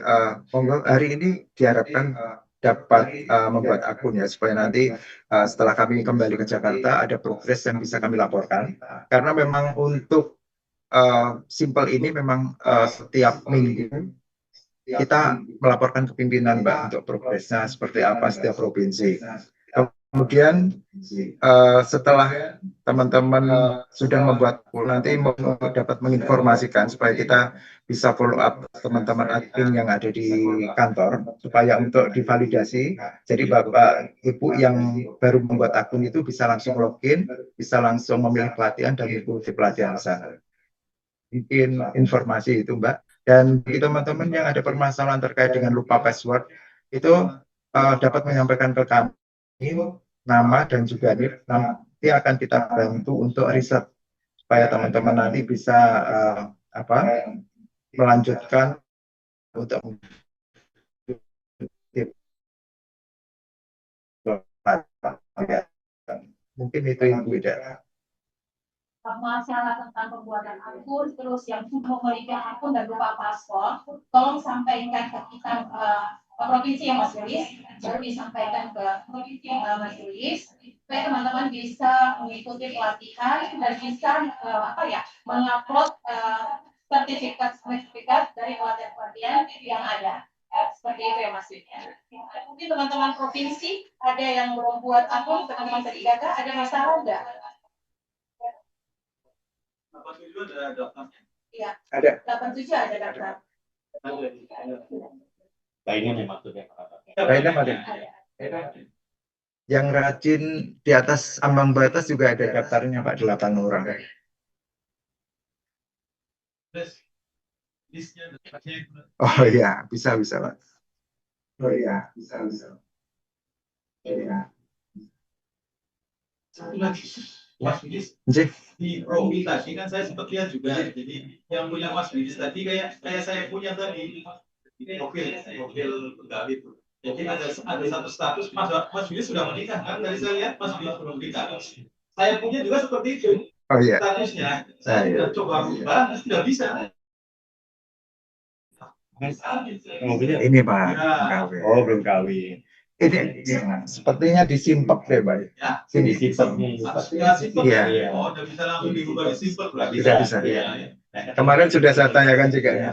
hari ini diharapkan dapat membuat akun ya, supaya nanti setelah kami kembali ke Jakarta ada progres yang bisa kami laporkan. Karena memang untuk Simple ini memang setiap minggu kita melaporkan ke pimpinan Mbak untuk progresnya seperti apa setiap provinsi. Kemudian setelah teman-teman sudah membuat nanti dapat menginformasikan supaya kita bisa follow up teman-teman admin yang ada di kantor supaya untuk divalidasi. Jadi Bapak Ibu yang baru membuat akun itu bisa langsung login, bisa langsung memilih pelatihan dan mengikuti pelatihan sana. Mungkin informasi itu Mbak. Dan bagi teman-teman yang ada permasalahan terkait dengan lupa password itu dapat menyampaikan ke kami nama dan juga NIP, nanti akan kita bantu untuk riset supaya teman-teman nanti bisa melanjutkan untuk mungkin itu yang beda. Masalah tentang pembuatan akun, terus yang memiliki akun dan lupa password, tolong sampaikan ke kita provinsi yang Mas Yulis, baru disampaikan ke provinsi Mas Yulis, supaya teman-teman bisa mengikuti pelatihan dan bisa mengupload sertifikat dari pelatihan yang ada. Seperti itu ya Mas Yulis. Mungkin teman-teman provinsi ada yang belum buat akun, teman-teman Serigata, ada masalah enggak? 87 ada daftarnya. Iya. Ada. 87 ada daftar. Lainnya memang maksudnya. Lainnya ada. Yang rajin di atas ambang batas juga ada daftarnya Pak, 8 orang. Terus listnya Oh iya, bisa Pak. Oh iya, bisa. Iya. satu lagi Mas Widis Cik. di profil tadi kan saya sempat lihat juga, jadi yang punya Mas Widis tadi kayak saya punya tadi profil pegawai itu. Jadi ada satu status Mas Widis sudah menikah kan, dari saya lihat Mas Widis belum menikah. Saya punya juga seperti itu Oh iya. statusnya. Saya sudah coba ubah, tidak bisa. Ini Pak. Oh, belum kawin. Ini sepertinya disimpek deh Pak. Ya, Sini. Sistem nih. Iya. Oh, udah bisa langsung diubah di simpel. Bisa. Kemarin sudah saya tanyakan juga ya.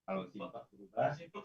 Kalau sifat berubah, itu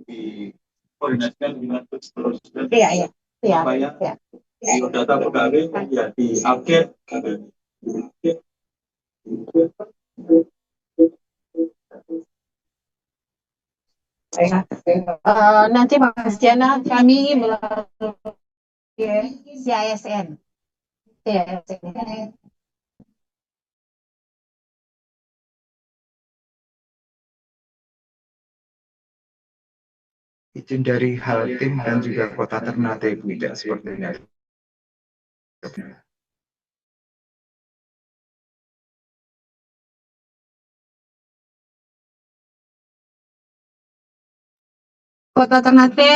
dikoordinasikan dengan terus Iya. supaya data pegawai ya diupdate. Nanti Mas Jana, kami melalui CISN. Izin dari Haltim dan juga Kota Ternate Bu Ida sepertinya. Kota Ternate,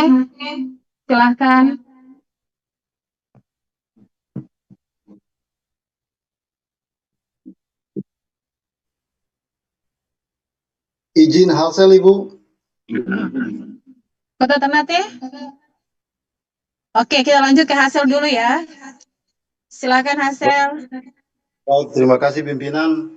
silahkan. Izin Halsel Ibu. Kota Ternate. Oke, kita lanjut ke Hasil dulu ya. Silakan Hasil. Baik, terima kasih pimpinan.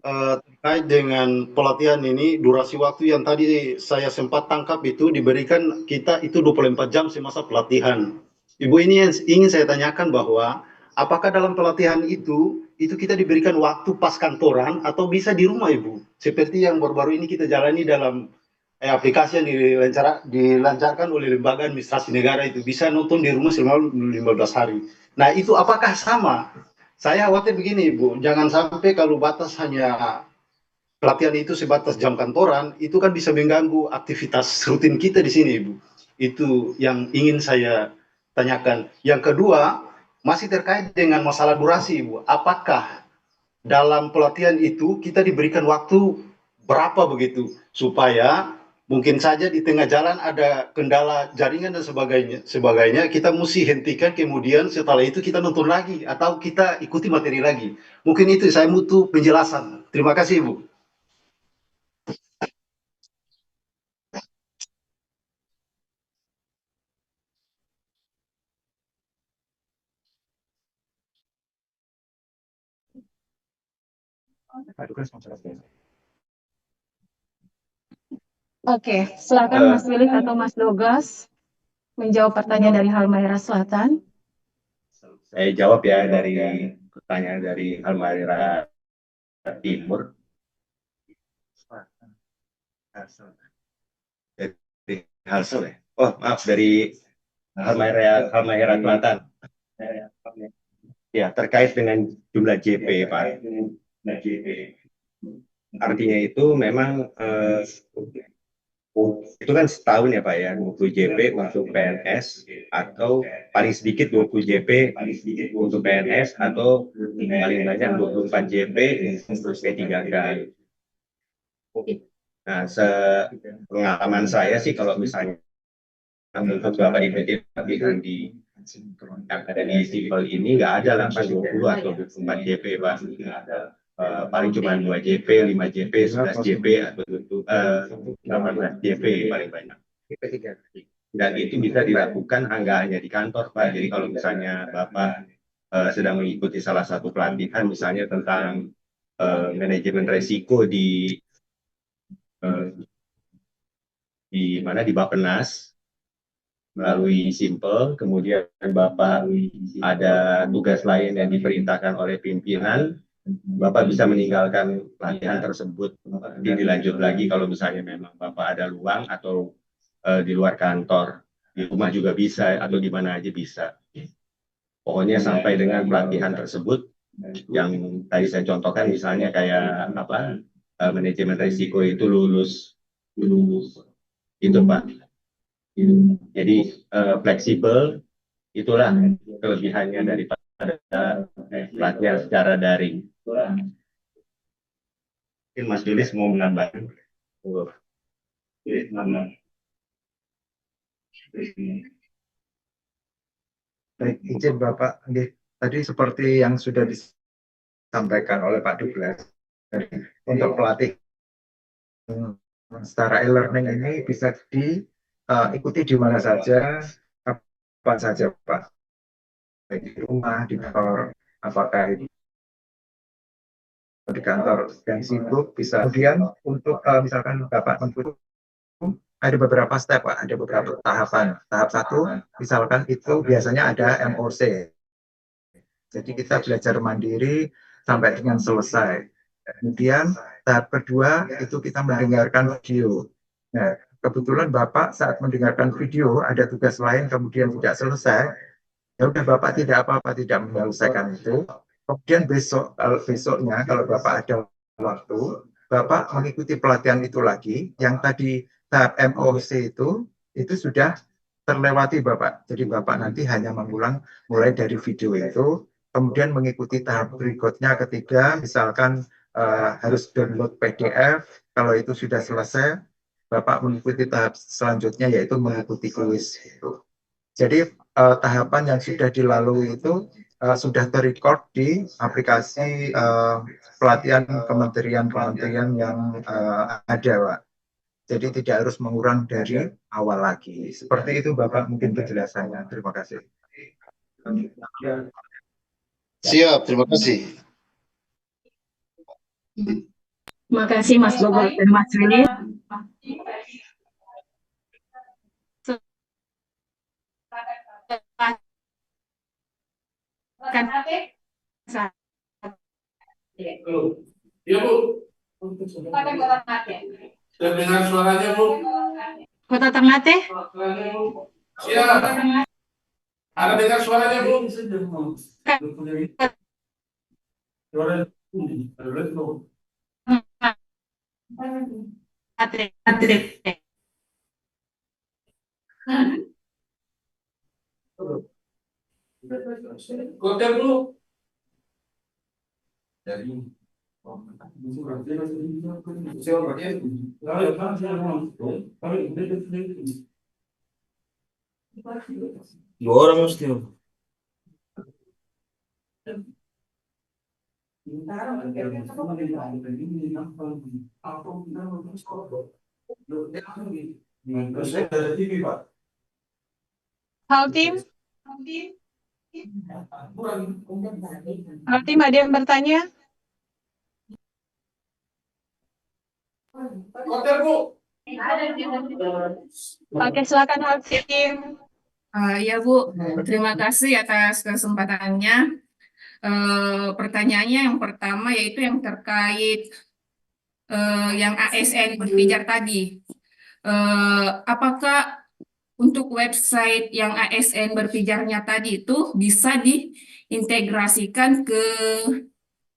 Terkait dengan pelatihan ini, durasi waktu yang tadi saya sempat tangkap itu diberikan kita itu 24 jam semasa pelatihan. Ibu, ini yang ingin saya tanyakan bahwa apakah dalam pelatihan itu kita diberikan waktu pas kantoran atau bisa di rumah Ibu? Seperti yang baru-baru ini kita jalani dalam aplikasi yang dilancarkan oleh lembaga administrasi negara itu, bisa nonton di rumah selama 15 hari. Nah, itu apakah sama? Saya khawatir begini Ibu, jangan sampai kalau batas hanya pelatihan itu sebatas jam kantoran, itu kan bisa mengganggu aktivitas rutin kita di sini Ibu. Itu yang ingin saya tanyakan. Yang kedua, masih terkait dengan masalah durasi Ibu. Apakah dalam pelatihan itu kita diberikan waktu berapa begitu, supaya mungkin saja di tengah jalan ada kendala jaringan dan sebagainya, kita mesti hentikan, kemudian setelah itu kita nonton lagi atau kita ikuti materi lagi. Mungkin itu saya butuh penjelasan. Terima kasih Ibu. Oke, silakan Mas Willy atau Mas Dogas menjawab pertanyaan dari Halmahera Selatan. saya jawab ya dari pertanyaan dari Halmahera Timur. Dari Halsel ya? Oh maaf, dari Halmahera Selatan. Ya, terkait dengan jumlah JP Pak. Artinya itu memang itu kan setahun ya Pak ya, 20 JP untuk PNS atau paling sedikit 20 JP untuk PNS atau paling banyak 24 JP untuk P3K. Nah, pengalaman saya sih kalau misalnya untuk Bapak Ibu bilang di Yang ada di Simple ini nggak ada langsung 20 atau 24 JP, Pak. Paling cuma 2 JP, 5 JP, 11 JP, atau 18 JP paling banyak. Dan itu bisa dilakukan nggak hanya di kantor, Pak. Jadi kalau misalnya Bapak sedang mengikuti salah satu pelatihan, misalnya tentang manajemen resiko di mana di Bappenas melalui Simple, kemudian Bapak ada tugas lain yang diperintahkan oleh pimpinan, Bapak bisa meninggalkan pelatihan tersebut, dilanjut lagi kalau misalnya memang Bapak ada luang atau di luar kantor, di rumah juga bisa atau di mana aja bisa. Pokoknya sampai dengan pelatihan tersebut yang tadi saya contohkan, misalnya kayak apa, manajemen risiko itu lulus itu, Pak. Jadi fleksibel, itulah kelebihannya daripada pelatihan secara daring. Mungkin Mas Julius mau menambahkan. Baik, izin Bapak, tadi seperti yang sudah disampaikan oleh Pak Douglas, untuk pelatih secara e-learning ini bisa diikuti di mana saja, kapan saja, Pak. Baik di rumah, di kantor, apakah itu di kantor yang sibuk bisa. Kemudian untuk misalkan Bapak mengikuti, ada beberapa step, Pak, ada beberapa tahapan. Tahap 1, misalkan itu biasanya ada MOC. Jadi kita belajar mandiri sampai dengan selesai. Kemudian tahap kedua itu kita mendengarkan video. Nah, kebetulan Bapak saat mendengarkan video ada tugas lain kemudian tidak selesai, ya udah Bapak tidak apa-apa, tidak menyelesaikan itu. Kemudian besoknya kalau Bapak ada waktu, Bapak mengikuti pelatihan itu lagi. Yang tadi tahap MOC itu sudah terlewati Bapak. Jadi Bapak nanti hanya mengulang mulai dari video itu, kemudian mengikuti tahap berikutnya ketiga, misalkan harus download PDF. Kalau itu sudah selesai, Bapak mengikuti tahap selanjutnya yaitu mengikuti kuis. Jadi tahapan yang sudah dilalui itu sudah terrecord di aplikasi pelatihan kementerian-kementerian yang ada, Pak. Jadi tidak harus mengulang dari awal lagi. Seperti itu Bapak mungkin penjelasannya. Terima kasih. Siap, terima kasih. Terima kasih Mas Bogor dan Mas Willy. Iya, Bu. Terdengar suaranya, Bu. Kota Ternate. Iya. Ada dengar suaranya, Bu? Hotel, Bu. Dua orang mesti. Hal tim ada yang bertanya? Hotel, Bu. Oke, silakan Hal tim. Ya Bu, terima kasih atas kesempatannya. Pertanyaannya yang pertama yaitu yang terkait yang ASN berpijar tadi. Apakah untuk website yang ASN berpijarnya tadi itu bisa diintegrasikan ke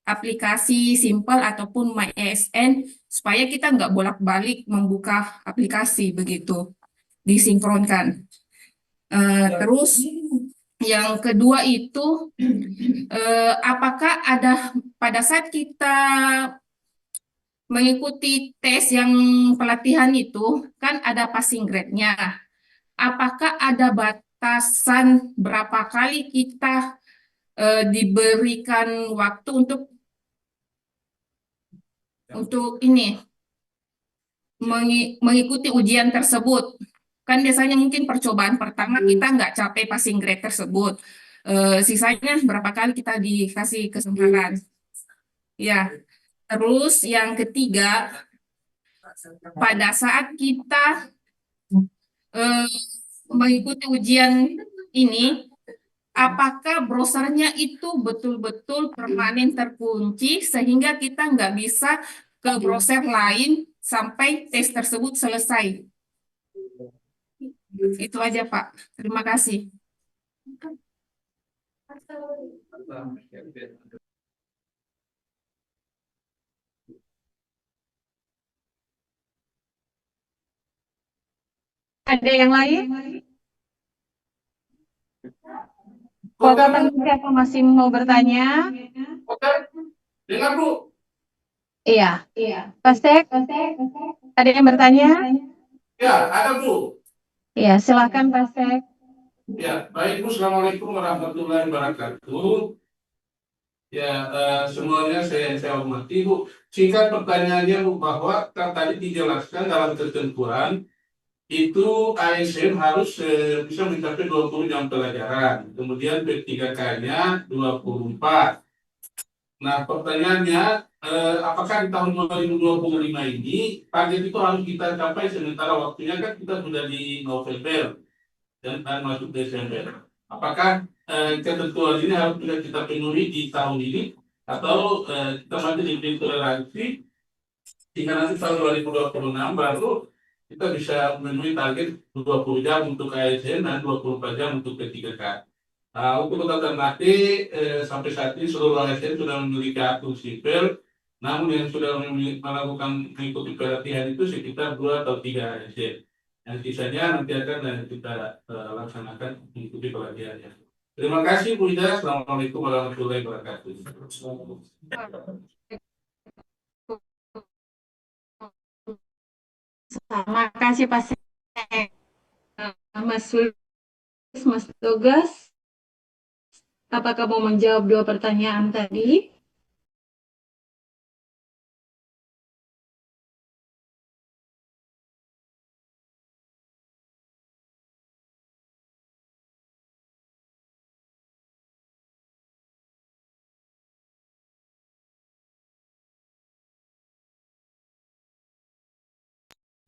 aplikasi Simple ataupun MyASN supaya kita nggak bolak-balik membuka aplikasi begitu, disinkronkan. Terus yang kedua itu apakah ada pada saat kita mengikuti tes yang pelatihan itu kan ada passing grade-nya. Apakah ada batas batasan berapa kali kita diberikan waktu untuk ini mengikuti ujian tersebut. Kan biasanya mungkin percobaan pertama kita nggak capai passing grade tersebut. Sisanya berapa kali kita dikasih kesempatan. Ya, terus yang ketiga, pada saat kita mengikuti ujian ini, apakah browsernya itu betul-betul permanen terkunci sehingga kita nggak bisa ke browser lain sampai tes tersebut selesai. Itu aja, Pak. Terima kasih. Ada yang lain? Kuota siapa masih mau bertanya? Oke, dengar Bu. Iya. Pastek, ada yang bertanya? Ya, ada Bu. Iya, silakan Pastek. Ya, baik Bu. Assalamualaikum warahmatullahi wabarakatuh. Ya, semuanya saya hormati Bu. Singkat pertanyaannya Bu, bahwa tadi dijelaskan dalam ketentuan itu ASN harus bisa mencapai 20 jam pelajaran. Kemudian P3K-nya 24. Nah, pertanyaannya, apakah di tahun 2025 ini target itu harus kita capai sementara waktunya kan kita sudah di November dan masuk Desember. Apakah ketentuan ini harus sudah kita penuhi di tahun ini atau kita masih diberi toleransi hingga nanti tahun 2026 baru kita bisa memenuhi target 20 jam untuk ASN dan 24 jam untuk P3K. Untuk Kota Ternate sampai saat ini seluruh ASN sudah memiliki akun sipil, namun yang sudah melakukan mengikuti pelatihan itu sekitar 2 atau 3 ASN. Yang sisanya nanti akan kita laksanakan mengikuti pelatihannya. Terima kasih Bu Ida. Assalamualaikum warahmatullahi wabarakatuh. Terima kasih Pastek. Mas Sulis, Mas Tugas, apakah mau menjawab 2 pertanyaan tadi?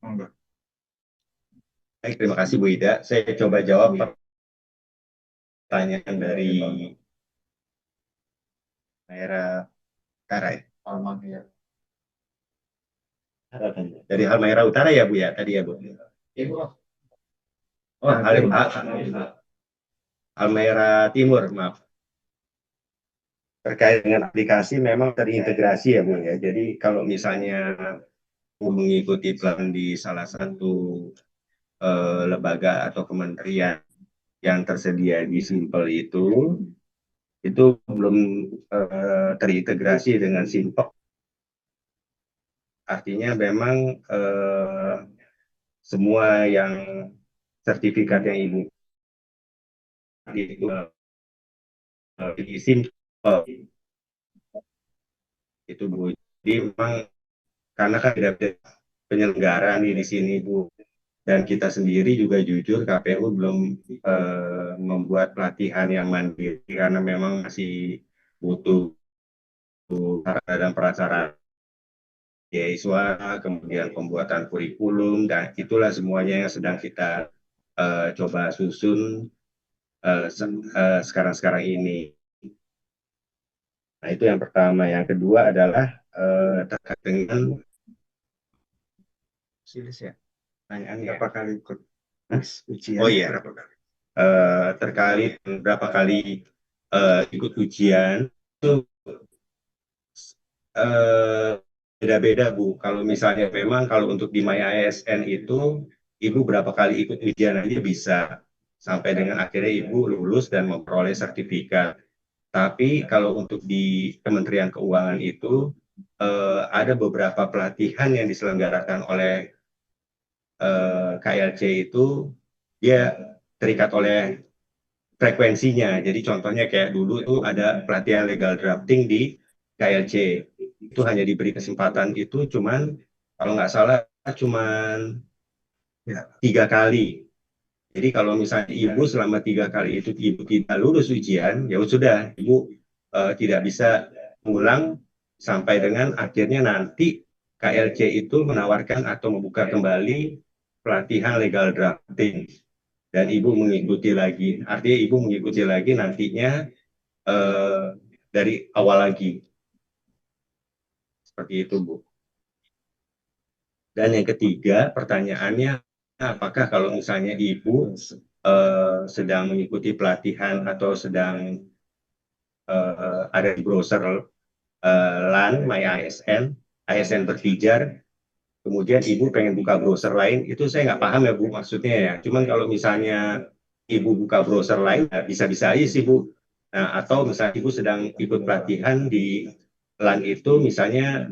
Monggo. Baik, terima kasih Bu Ida. Saya coba jawab pertanyaan dari Halmahera Utara ya. Dari Halmahera Utara ya Bu ya tadi ya Bu. Oh, Halmahera Timur, maaf. Terkait dengan aplikasi memang terintegrasi ya Bu ya. Jadi kalau misalnya mengikuti plan di salah satu lembaga atau kementerian yang tersedia di Simpel itu belum terintegrasi dengan Simpel. Artinya memang semua yang sertifikat yang Ibu itu di Simpel itu Bu. Jadi memang karena kan tidak ada penyelenggara nih di sini Bu. Dan kita sendiri juga jujur KPU belum membuat pelatihan yang mandiri karena memang masih butuh sarana dan prasarana siswa, kemudian pembuatan kurikulum, dan itulah semuanya yang sedang kita coba susun sekarang-sekarang ini. Nah, itu yang pertama. Yang kedua adalah terkait dengan ya. Pertanyaan berapa kali ikut ujian? Oh iya, berapa kali? Terkait berapa kali ikut ujian itu beda-beda Bu. Kalau misalnya memang kalau untuk di My ASN itu Ibu berapa kali ikut ujian aja bisa sampai dengan akhirnya Ibu lulus dan memperoleh sertifikat. Tapi kalau untuk di Kementerian Keuangan itu ada beberapa pelatihan yang diselenggarakan oleh KLC itu dia terikat oleh frekuensinya. Jadi contohnya kayak dulu itu ada pelatihan legal drafting di KLC. Itu hanya diberi kesempatan itu cuman kalau nggak salah cuman 3 kali. Jadi kalau misalnya ibu selama 3 kali itu ibu tidak lulus ujian, ya sudah ibu tidak bisa mengulang sampai dengan akhirnya nanti KLC itu menawarkan atau membuka kembali pelatihan legal drafting dan ibu mengikuti lagi. Artinya ibu mengikuti lagi nantinya dari awal lagi. Seperti itu, Bu. Dan yang ketiga, pertanyaannya, apakah kalau misalnya ibu sedang mengikuti pelatihan atau sedang ada di browser LAN, My ASN berpijar, kemudian ibu pengen buka browser lain, itu saya nggak paham ya Bu maksudnya ya. Cuman kalau misalnya ibu buka browser lain, ya bisa-bisa aja sih Bu. Nah, atau misalnya ibu sedang ikut pelatihan di LAN itu, misalnya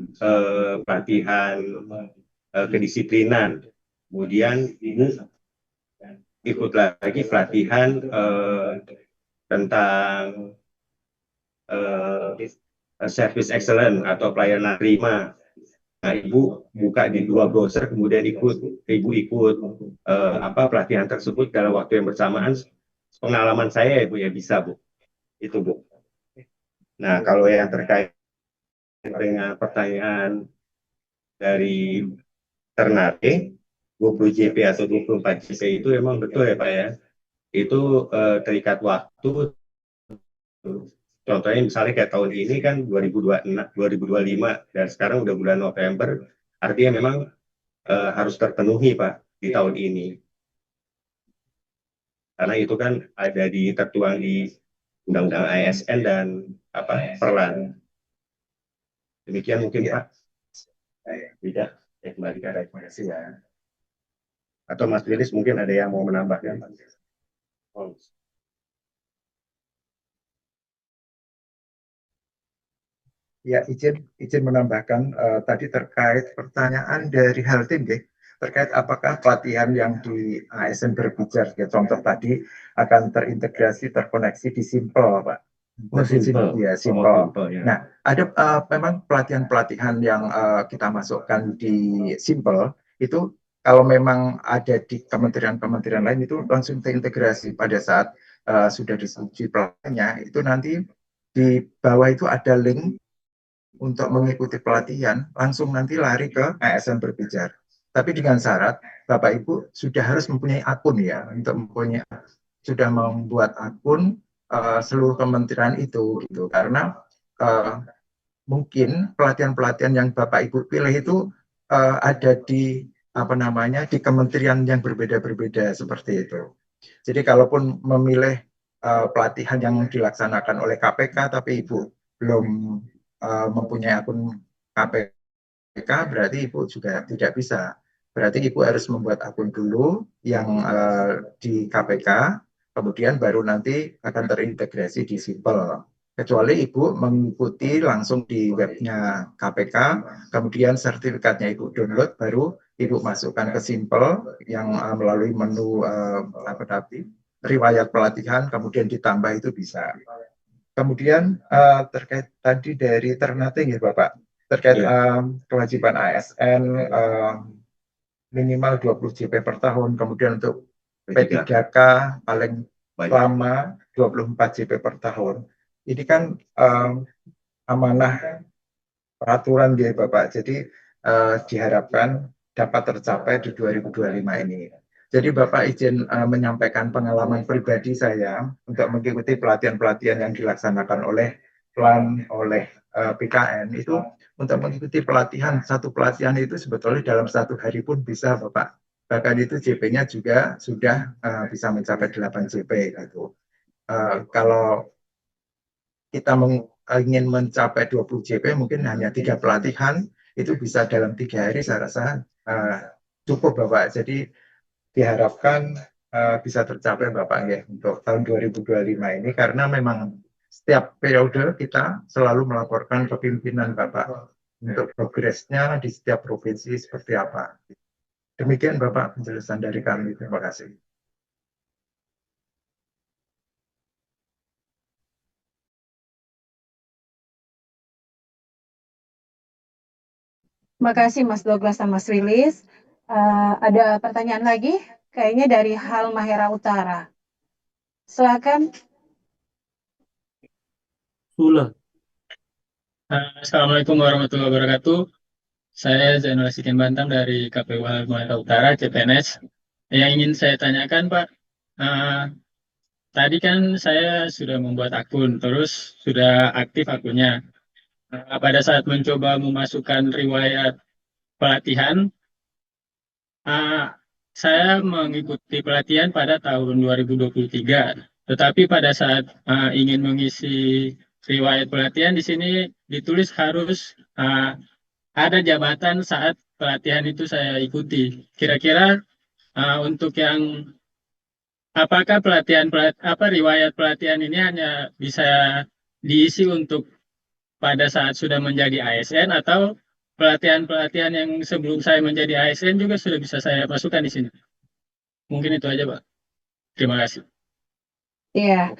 pelatihan kedisiplinan, kemudian ibu ikut lagi pelatihan tentang service excellence atau pelayanan prima. Nah, ibu buka di 2 browser, kemudian ibu ikut pelatihan tersebut dalam waktu yang bersamaan. Pengalaman saya ya Bu ya bisa Bu, itu Bu. Nah, kalau yang terkait dengan pertanyaan dari Ternate, 20 JP atau 24 JP itu memang betul ya Pak ya. Itu terikat waktu. Contohnya misalnya kayak tahun ini kan 2026, 2025 dan sekarang udah bulan November, artinya memang harus terpenuhi Pak di tahun ini. Karena itu kan ada tertuang di Undang-Undang ASN dan Perlan. Demikian mungkin Pak. Tidak, kembali ke rekomendasi ya. Atau Mas Lilis mungkin ada yang mau menambahkan? Oh. Ya, izin menambahkan tadi terkait pertanyaan dari Haltim, terkait apakah pelatihan yang di ASN berbicara, ya, contoh tadi akan terintegrasi, terkoneksi di Simple, Pak. Simple. Ya, Simple. Ya. Nah, ada memang pelatihan-pelatihan yang kita masukkan di Simple itu kalau memang ada di kementerian-kementerian lain itu langsung terintegrasi pada saat sudah disetujui pelatihannya, itu nanti di bawah itu ada link untuk mengikuti pelatihan, langsung nanti lari ke ASN berbicara. Tapi dengan syarat Bapak Ibu sudah harus mempunyai akun ya, sudah membuat akun seluruh kementerian itu gitu. Karena mungkin pelatihan-pelatihan yang Bapak Ibu pilih itu ada di di kementerian yang berbeda-berbeda seperti itu. Jadi kalaupun memilih pelatihan yang dilaksanakan oleh KPK tapi Ibu belum mempunyai akun KPK, berarti Ibu juga tidak bisa. Berarti Ibu harus membuat akun dulu yang di KPK, kemudian baru nanti akan terintegrasi di Simple. Kecuali Ibu mengikuti langsung di webnya KPK, kemudian sertifikatnya Ibu download, baru Ibu masukkan ke Simple yang melalui menu riwayat pelatihan, kemudian ditambah itu bisa. Kemudian terkait tadi dari Ternate ya Bapak, terkait kewajiban ASN minimal 20 JP per tahun, kemudian untuk P3K paling lama 24 JP per tahun. Ini kan amanah peraturan ya Bapak, jadi diharapkan dapat tercapai di 2025 ini. Jadi Bapak izin menyampaikan pengalaman pribadi saya untuk mengikuti pelatihan-pelatihan yang dilaksanakan oleh PLAN, oleh PKN itu untuk mengikuti pelatihan, satu pelatihan itu sebetulnya dalam 1 hari pun bisa Bapak. Bahkan itu JP-nya juga sudah bisa mencapai 8 JP gitu. Kalau kita ingin mencapai 20 JP mungkin hanya 3 pelatihan, itu bisa dalam 3 hari saya rasa cukup Bapak. Jadi diharapkan bisa tercapai Bapak ya untuk tahun 2025 ini, karena memang setiap periode kita selalu melaporkan ke pimpinan Bapak untuk progresnya di setiap provinsi seperti apa. Demikian Bapak penjelasan dari kami. Terima kasih. Terima kasih Mas Douglas sama Mas Wilis. Ada pertanyaan lagi? Kayaknya dari Halmahera Utara. Silakan. Sula. Assalamualaikum warahmatullahi wabarakatuh. Saya Zainul Asikin Bantam dari KPU Halmahera Utara, CPNS. Yang ingin saya tanyakan, Pak, eh, tadi kan saya sudah membuat akun, terus sudah aktif akunnya. Pada saat mencoba memasukkan riwayat pelatihan, eh, saya mengikuti pelatihan pada tahun 2023. Tetapi pada saat ingin mengisi riwayat pelatihan di sini ditulis harus ada jabatan saat pelatihan itu saya ikuti. Kira-kira untuk yang apakah riwayat pelatihan ini hanya bisa diisi untuk pada saat sudah menjadi ASN atau pelatihan-pelatihan yang sebelum saya menjadi ASN juga sudah bisa saya masukkan di sini. Mungkin itu aja, Pak. Terima kasih. Iya.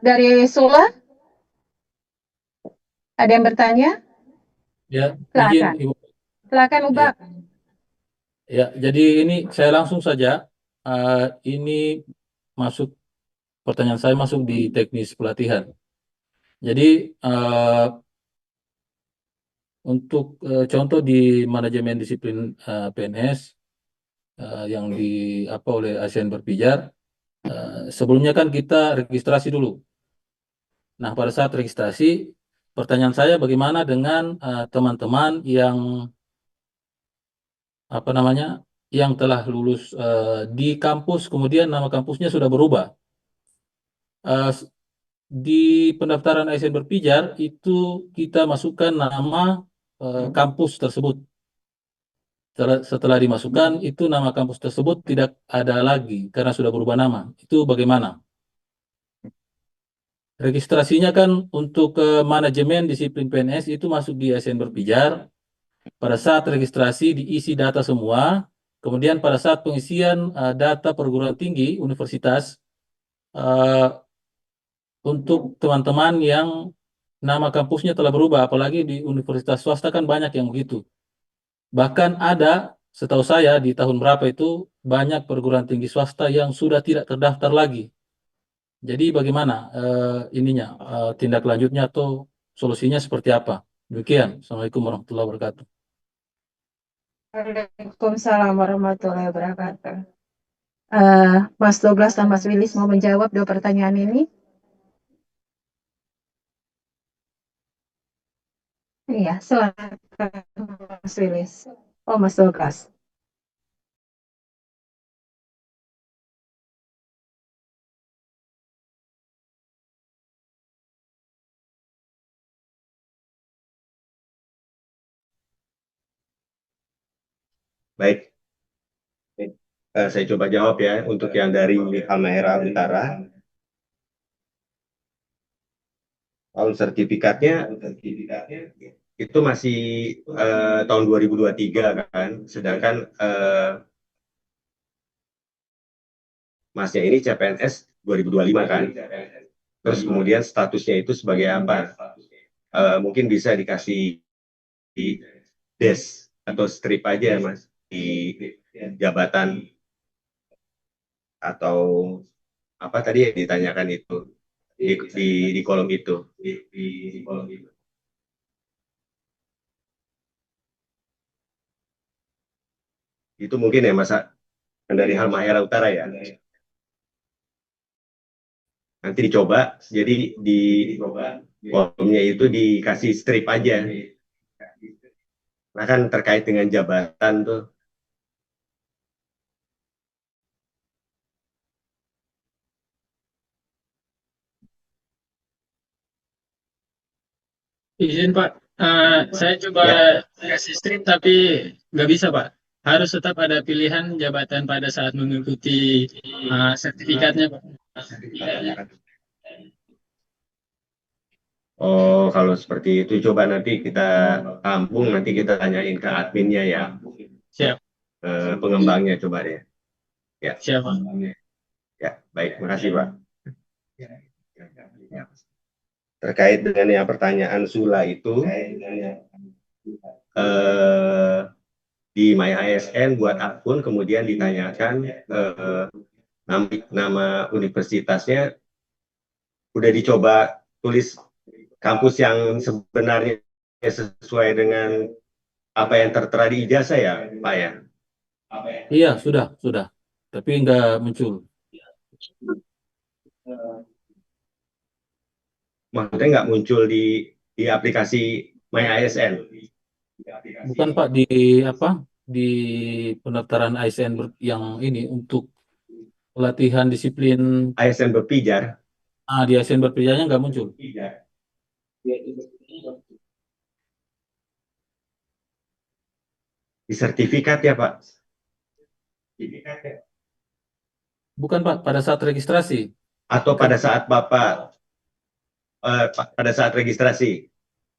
Dari Sula, ada yang bertanya? Ya, izin Silakan. Ibu. Silakan Ubah. Ya, jadi ini saya langsung saja. Ini masuk pertanyaan saya masuk di teknis pelatihan. Jadi untuk contoh di manajemen disiplin PNS yang di apa oleh ASN Berpijar, sebelumnya kan kita registrasi dulu. Nah, pada saat registrasi, pertanyaan saya bagaimana dengan teman-teman yang apa namanya, yang telah lulus di kampus, kemudian nama kampusnya sudah berubah. Di pendaftaran ASN Berpijar itu kita masukkan nama kampus tersebut. Setelah dimasukkan itu nama kampus tersebut tidak ada lagi karena sudah berubah nama. Itu bagaimana? Registrasinya kan untuk manajemen disiplin PNS itu masuk di ASN Berpijar. Pada saat registrasi diisi data semua, kemudian pada saat pengisian data perguruan tinggi universitas untuk teman-teman yang nama kampusnya telah berubah, apalagi di universitas swasta kan banyak yang begitu. Bahkan ada, setahu saya di tahun berapa itu banyak perguruan tinggi swasta yang sudah tidak terdaftar lagi. Jadi bagaimana ininya tindak lanjutnya atau solusinya seperti apa? Demikian. Assalamualaikum warahmatullahi wabarakatuh. Waalaikumsalam warahmatullahi wabarakatuh. Mas Douglas dan Mas Wilis mau menjawab dua pertanyaan ini? Iya, silakan Mas Wilis. Oh, Mas Douglas. Baik. Saya coba jawab ya untuk yang dari Halmahera Utara. Kalau sertifikatnya itu masih tahun 2023 kan, sedangkan Masnya ini CPNS 2025 kan. Terus kemudian statusnya itu sebagai apa? Mungkin bisa dikasih di desk atau strip aja Mas di jabatan atau apa tadi yang ditanyakan itu di kolom itu di kolom itu. Itu mungkin ya Mas dari Halmahera Utara ya. Nanti dicoba, jadi di kolomnya itu dikasih strip aja. Nah kan terkait dengan jabatan tuh. Izin Pak, saya coba kasih strip tapi nggak bisa Pak. Harus tetap ada pilihan jabatan pada saat mengikuti sertifikatnya Pak. Oh, kalau seperti itu coba nanti kita tampung, nanti kita tanyain ke adminnya ya. Siap. Pengembangnya coba deh. Ya. Siap Pak. Ya, baik, makasih Pak. Terkait dengan yang pertanyaan Sula itu, di My ASN buat akun, kemudian ditanyakan nama universitasnya, udah dicoba tulis kampus yang sebenarnya sesuai dengan apa yang tertera di ijazah ya, Pak ya? Iya, sudah. Tapi nggak muncul. Maksudnya nggak muncul di aplikasi My ASN. Bukan Pak, di apa? Di pendaftaran ASN yang ini untuk pelatihan disiplin. ASN berpijar. Di ASN berpijarnya nggak muncul. Di sertifikat ya Pak? Bukan Pak, pada saat registrasi. Atau pada saat Bapak pada saat registrasi?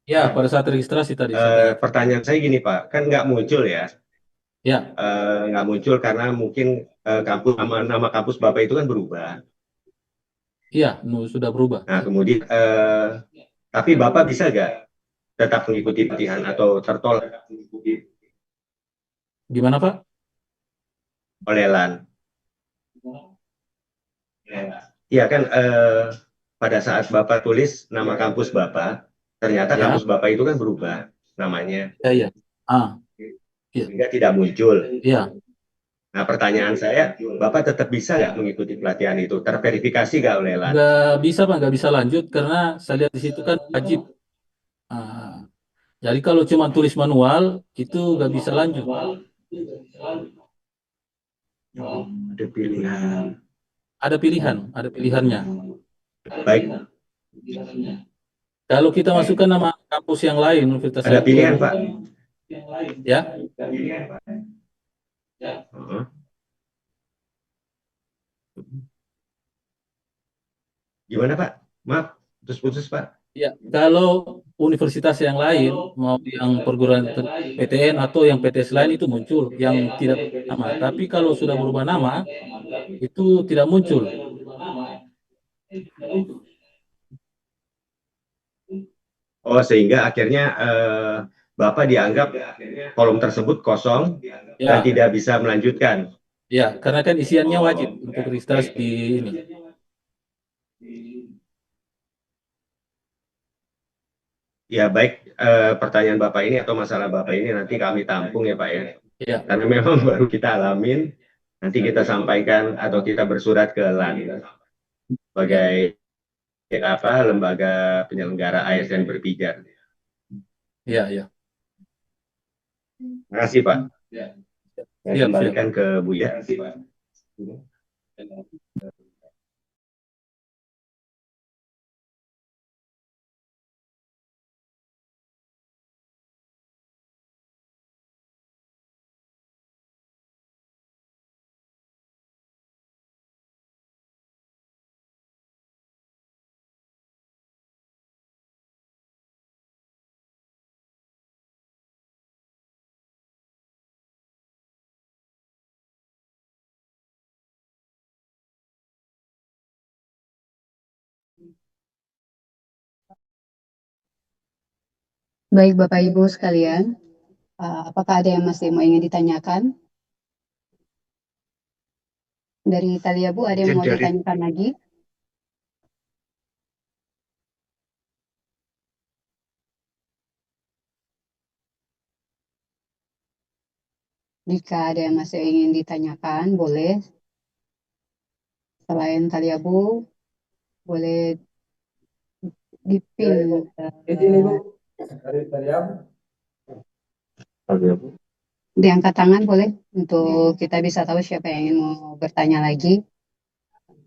Ya, pada saat registrasi tadi. Pertanyaan saya gini Pak, kan nggak muncul ya? Ya. Nggak muncul karena mungkin kampus nama kampus Bapak itu kan berubah. Iya, sudah berubah. Nah, kemudian tapi Bapak bisa nggak tetap mengikuti pelatihan atau tertolak? Gimana Pak? Oleh LAN. Iya kan pada saat Bapak tulis nama kampus Bapak, ternyata kampus Bapak itu kan berubah namanya. Iya. Sehingga tidak muncul. Iya. Nah, pertanyaan saya, Bapak tetap bisa nggak mengikuti pelatihan itu? Terverifikasi nggak oleh LAN? Nggak bisa Pak, nggak bisa lanjut karena saya lihat di situ kan wajib. Jadi kalau cuma tulis manual itu nggak bisa lanjut. Ada pilihan. Ada pilihannya. Baik. Kalau kita masukkan nama kampus yang lain, universitas ada pilihan Pak. Ya. Gimana Pak? Maaf, putus-putus Pak. Ya, kalau universitas yang lain, mau yang perguruan PTN atau yang PTS lain itu muncul, yang tidak nama. Tapi kalau sudah berubah nama, itu tidak muncul. Oh, sehingga akhirnya Bapak dianggap kolom tersebut kosong dan tidak bisa melanjutkan. Ya, karena kan isiannya wajib untuk registrasi di ini. Ya baik, pertanyaan Bapak ini atau masalah Bapak ini nanti kami tampung ya Pak ya. Ya. Karena memang baru kita alamin, nanti kita sampaikan atau kita bersurat ke LAN sebagai lembaga penyelenggara ASN berpijar. Iya. Terima kasih Pak. Saya kembalikan ke Buya. Baik Bapak Ibu sekalian, apakah ada yang masih ingin ditanyakan? Dari Talia Bu, ada yang mau ditanyakan lagi? Jika ada yang masih ingin ditanyakan, boleh. Selain Talia Bu, boleh dipin. Diangkat tangan boleh untuk kita bisa tahu siapa yang ingin mau bertanya lagi.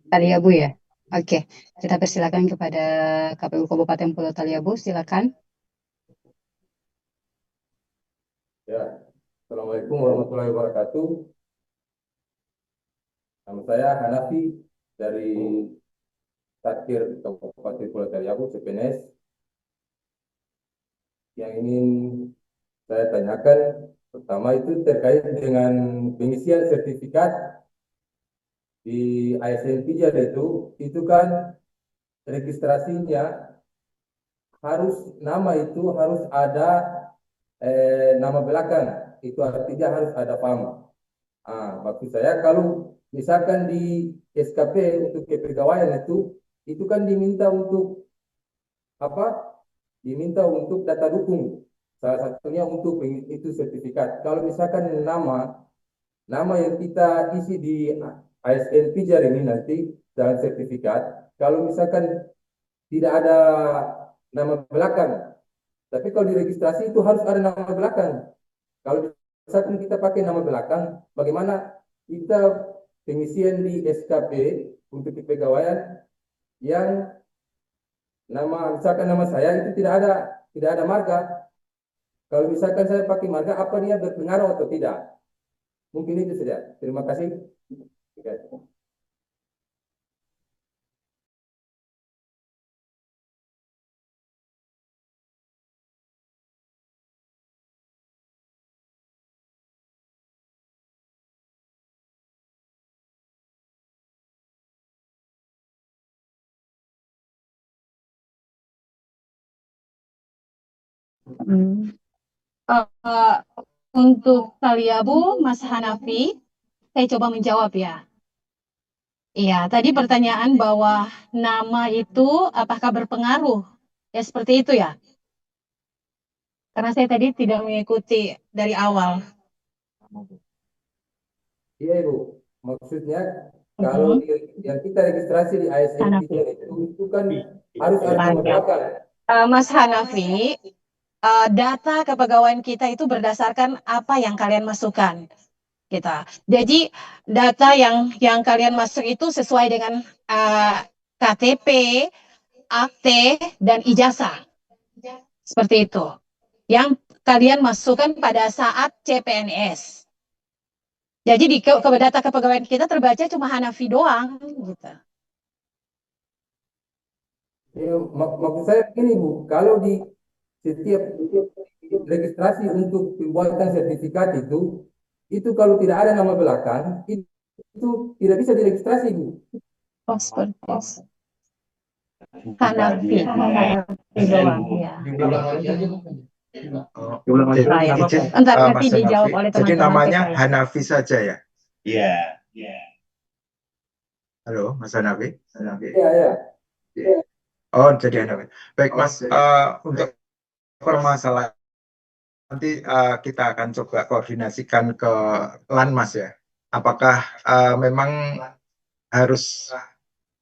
Taliabu ya. Oke, kita persilakan kepada KPU Kabupaten Pulau Taliabu, silakan. Ya, Assalamualaikum warahmatullahi wabarakatuh. Nama saya Hanafi dari Tatkir Kabupaten Pulau Taliabu, CPNS. Yang ingin saya tanyakan pertama itu terkait dengan pengisian sertifikat di ASN Pijar itu kan registrasinya harus nama itu harus ada nama belakang, itu artinya harus ada PAM. Maksud saya kalau misalkan di SKP untuk kepegawaian itu kan diminta untuk apa? Diminta untuk data dukung. Salah satunya untuk itu sertifikat. Kalau misalkan nama yang kita isi di ASN Pijar ini nanti dalam sertifikat, kalau misalkan tidak ada nama belakang, tapi kalau diregistrasi itu harus ada nama belakang. Kalau misalkan kita pakai nama belakang, bagaimana kita pengisian di SKP untuk kepegawaian yang misalkan nama saya itu tidak ada marga. Kalau misalkan saya pakai marga, apa dia berpengaruh atau tidak? Mungkin itu saja. Terima kasih. Hmm. Eh, untuk Kaliabu, Mas Hanafi, saya coba menjawab ya. Iya, tadi pertanyaan bahwa nama itu apakah berpengaruh? Ya seperti itu ya. Karena saya tadi tidak mengikuti dari awal. Iya, Ibu. Maksudnya kalau yang kita registrasi di ASN Hanafi. itu kan harus ada nama belakang. Mas Hanafi, data kepegawaian kita itu berdasarkan apa yang kalian masukkan kita. Jadi data yang kalian masuk itu sesuai dengan KTP, akte, dan ijazah. Seperti itu. Yang kalian masukkan pada saat CPNS. Jadi di data kepegawaian kita terbaca cuma Hanafi doang gitu. Ya, maksud saya ini Bu, kalau di setiap registrasi untuk pembuatan sertifikat itu kalau tidak ada nama belakang, itu tidak bisa diregistrasi Bu. Oh, seperti itu. Hanafi doang ya. Jadi izin Entar Mas nanti dijawab Hanafi. oleh Jadi teman-teman namanya TKS. Hanafi saja ya? Iya. Halo, Mas Hanafi. Iya. Oh, jadi Hanafi. Baik, Mas. Untuk permasalahan nanti kita akan coba koordinasikan ke Lanmas ya. Apakah memang harus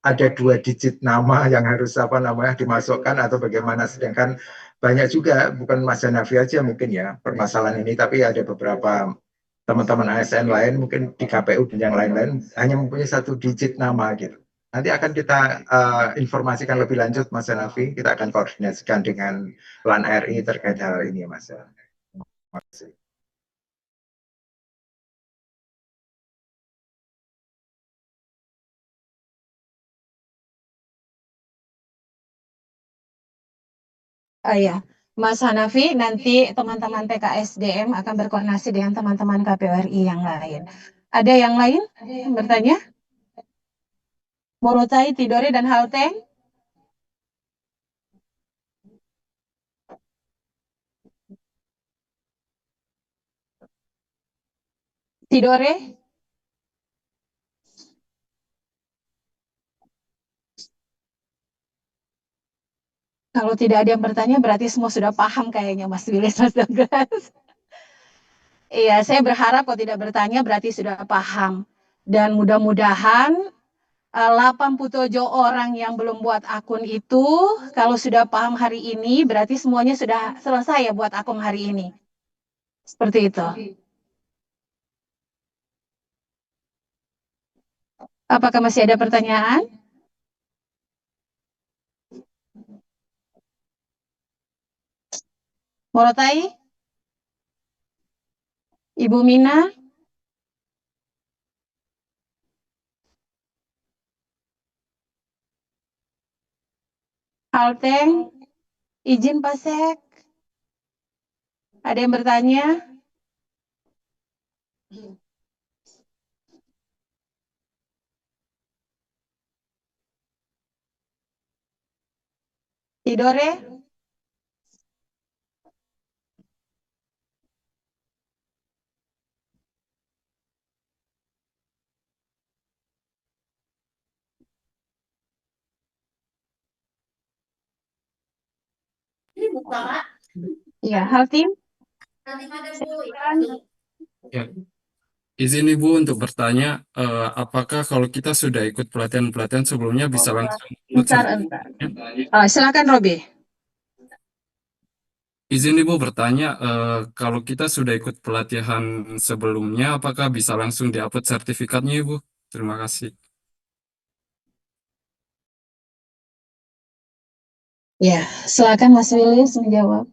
ada 2 digit nama yang harus dimasukkan atau bagaimana? Sedangkan banyak juga bukan Mas Hanafi aja mungkin ya permasalahan ini, tapi ada beberapa teman-teman ASN lain mungkin di KPU dan yang lain-lain hanya mempunyai 1 digit nama gitu. Nanti akan kita informasikan lebih lanjut Mas Hanafi. Kita akan koordinasikan dengan LAN RI terkait hal ini Mas. Terima kasih. Ya, Mas Hanafi, nanti teman-teman PKSDM akan berkoordinasi dengan teman-teman KPU RI yang lain. Ada yang lain yang bertanya? Morotai, Tidore, dan Halteng? Tidore? Kalau tidak ada yang bertanya, berarti semua sudah paham kayaknya Mas Willy, Mas Douglas. Iya, saya berharap kalau tidak bertanya berarti sudah paham. Dan mudah-mudahan 87 orang yang belum buat akun itu, kalau sudah paham hari ini, berarti semuanya sudah selesai ya buat akun hari ini. Seperti itu. Apakah masih ada pertanyaan? Morotai? Ibu Mina? Halteng? Izin Pasek? Ada yang bertanya? Tidore? Ya, Haltim, Ya, izin Ibu untuk bertanya, apakah kalau kita sudah ikut pelatihan-pelatihan sebelumnya bisa langsung ikut entar. sertifikatnya? Silakan Robi. Izin Ibu bertanya, kalau kita sudah ikut pelatihan sebelumnya, apakah bisa langsung diupload sertifikatnya Ibu? Terima kasih. Ya, silakan Mas Wilis menjawab.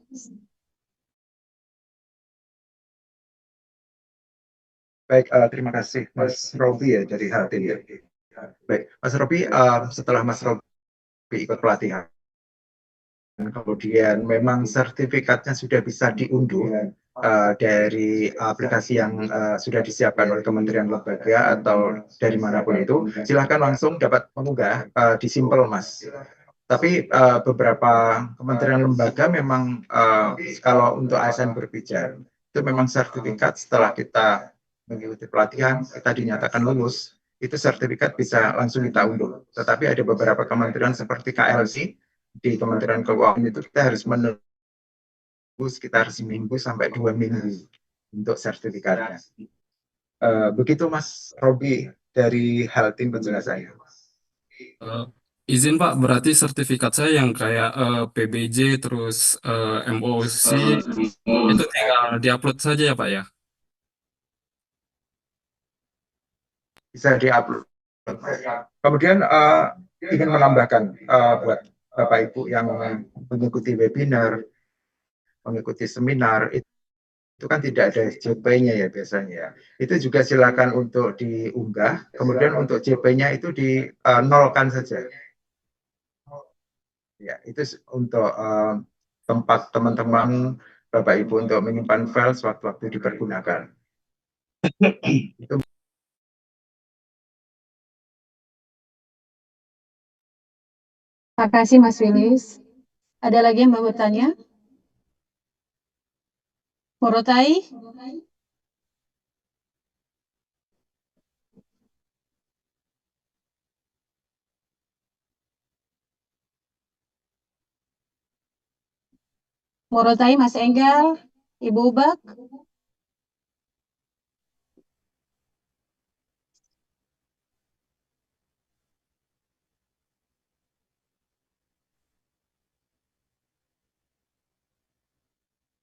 Baik, terima kasih Mas Robi ya dari Haltim ya. Baik, Mas Robi, setelah Mas Robi ikut pelatihan, kemudian memang sertifikatnya sudah bisa diunduh dari aplikasi yang sudah disiapkan oleh Kementerian Lembaga atau dari manapun itu, silakan langsung dapat mengunggah di Simple Mas. Tapi beberapa kementerian lembaga memang kalau untuk ASN berbicara itu memang sertifikat setelah kita mengikuti pelatihan, kita dinyatakan lulus, itu sertifikat bisa langsung kita unduh. Tetapi ada beberapa kementerian seperti KLC, di Kementerian Keuangan itu kita harus menunggu sekitar seminggu sampai 2 minggu untuk sertifikatnya. Begitu Mas Robi dari Haltim penjelasannya. Izin Pak, berarti sertifikat saya yang kayak PBJ terus MOC itu tinggal diupload saja ya Pak ya? Bisa diupload. Kemudian ingin menambahkan buat Bapak Ibu yang mengikuti webinar, mengikuti seminar, itu kan tidak ada JP-nya ya biasanya. Itu juga silakan untuk diunggah, kemudian untuk JP-nya itu dinolkan saja. Ya, itu untuk tempat teman-teman Bapak Ibu untuk menyimpan file sewaktu-waktu dipergunakan. Itu. Terima kasih Mas Wilis. Ada lagi yang mau bertanya? Morotai? Morotai, Mas Enggal, Ibu Ubak?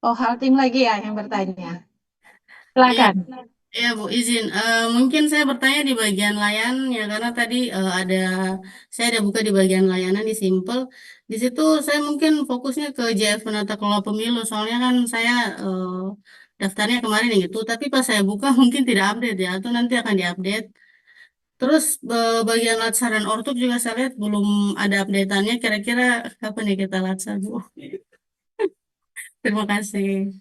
Oh, Haltim lagi ya yang bertanya. Silakan. Ya Bu, izin. Mungkin saya bertanya di bagian layan ya karena tadi saya ada buka di bagian layanan di Simple. Di situ saya mungkin fokusnya ke JF Penata Kelola Pemilu. Soalnya kan saya daftarnya kemarin gitu. Tapi pas saya buka mungkin tidak update ya. Atau nanti akan diupdate. Terus bagian latsar dan ortuk juga saya lihat belum ada update-annya. Kira-kira kapan ya kita latsar Bu? Terima kasih.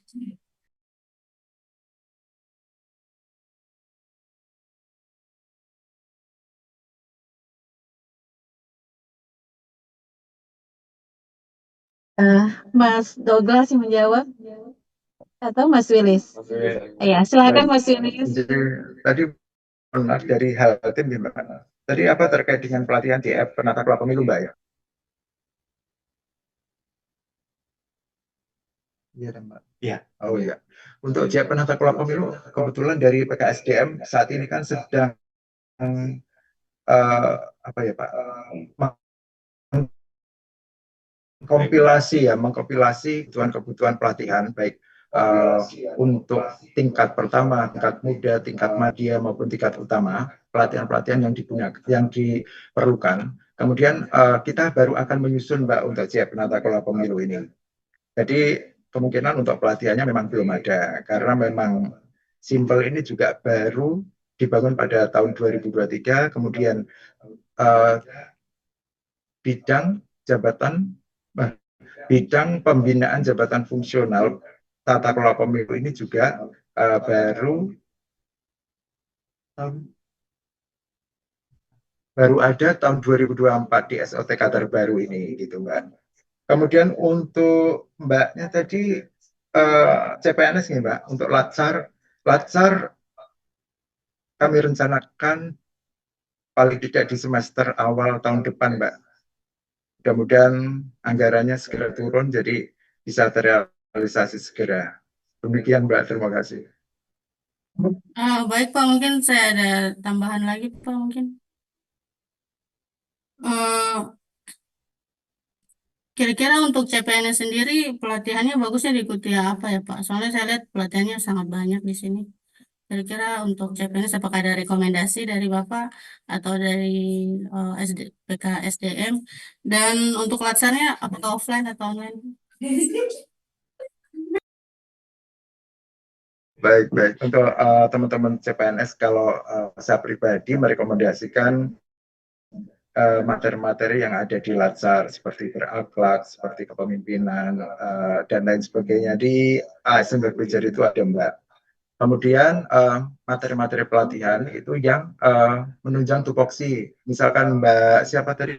Mas Douglas yang menjawab atau Mas Wilis? Ya, silakan Mas Wilis. Tadi dari Haltim gimana? Tadi apa terkait dengan pelatihan JF Penata Kelola Pemilu Mbak ya? Iya Mbak. Iya. Oh iya. Untuk JF Penata Kelola Pemilu kebetulan dari PKSDM saat ini kan sedang apa ya Pak? Mengkompilasi kebutuhan pelatihan baik untuk tingkat pertama, tingkat muda, tingkat madya maupun tingkat utama, pelatihan-pelatihan yang diperlukan. Kemudian kita baru akan menyusun Mbak untuk JF Penata Kelola Pemilu ini. Jadi kemungkinan untuk pelatihannya memang belum ada karena memang Simple ini juga baru dibangun pada tahun 2023, kemudian bidang pembinaan jabatan fungsional tata kelola pemilu ini juga baru ada tahun 2024 di SOTK terbaru ini gitu Mbak. Kemudian untuk Mbaknya tadi CPNS nih Mbak, untuk latsar kami rencanakan paling tidak di semester awal tahun depan Mbak. Mudah-mudahan anggarannya segera turun, jadi bisa terrealisasi segera. Demikian Mbak, terima kasih. Baik Pak, mungkin saya ada tambahan lagi Pak mungkin. Kira-kira untuk CPNS sendiri pelatihannya bagusnya diikuti apa ya Pak? Soalnya saya lihat pelatihannya sangat banyak di sini. Kira-kira untuk CPNS apakah ada rekomendasi dari Bapak atau dari PK SDM? Dan untuk latsarnya apakah offline atau online? Baik, baik. Untuk teman-teman CPNS, kalau saya pribadi merekomendasikan materi-materi yang ada di Latsar seperti berakhlak, seperti kepemimpinan dan lain sebagainya di ASN Berpijak itu ada Mbak. Kemudian materi-materi pelatihan itu yang menunjang tupoksi. Misalkan Mbak siapa tadi?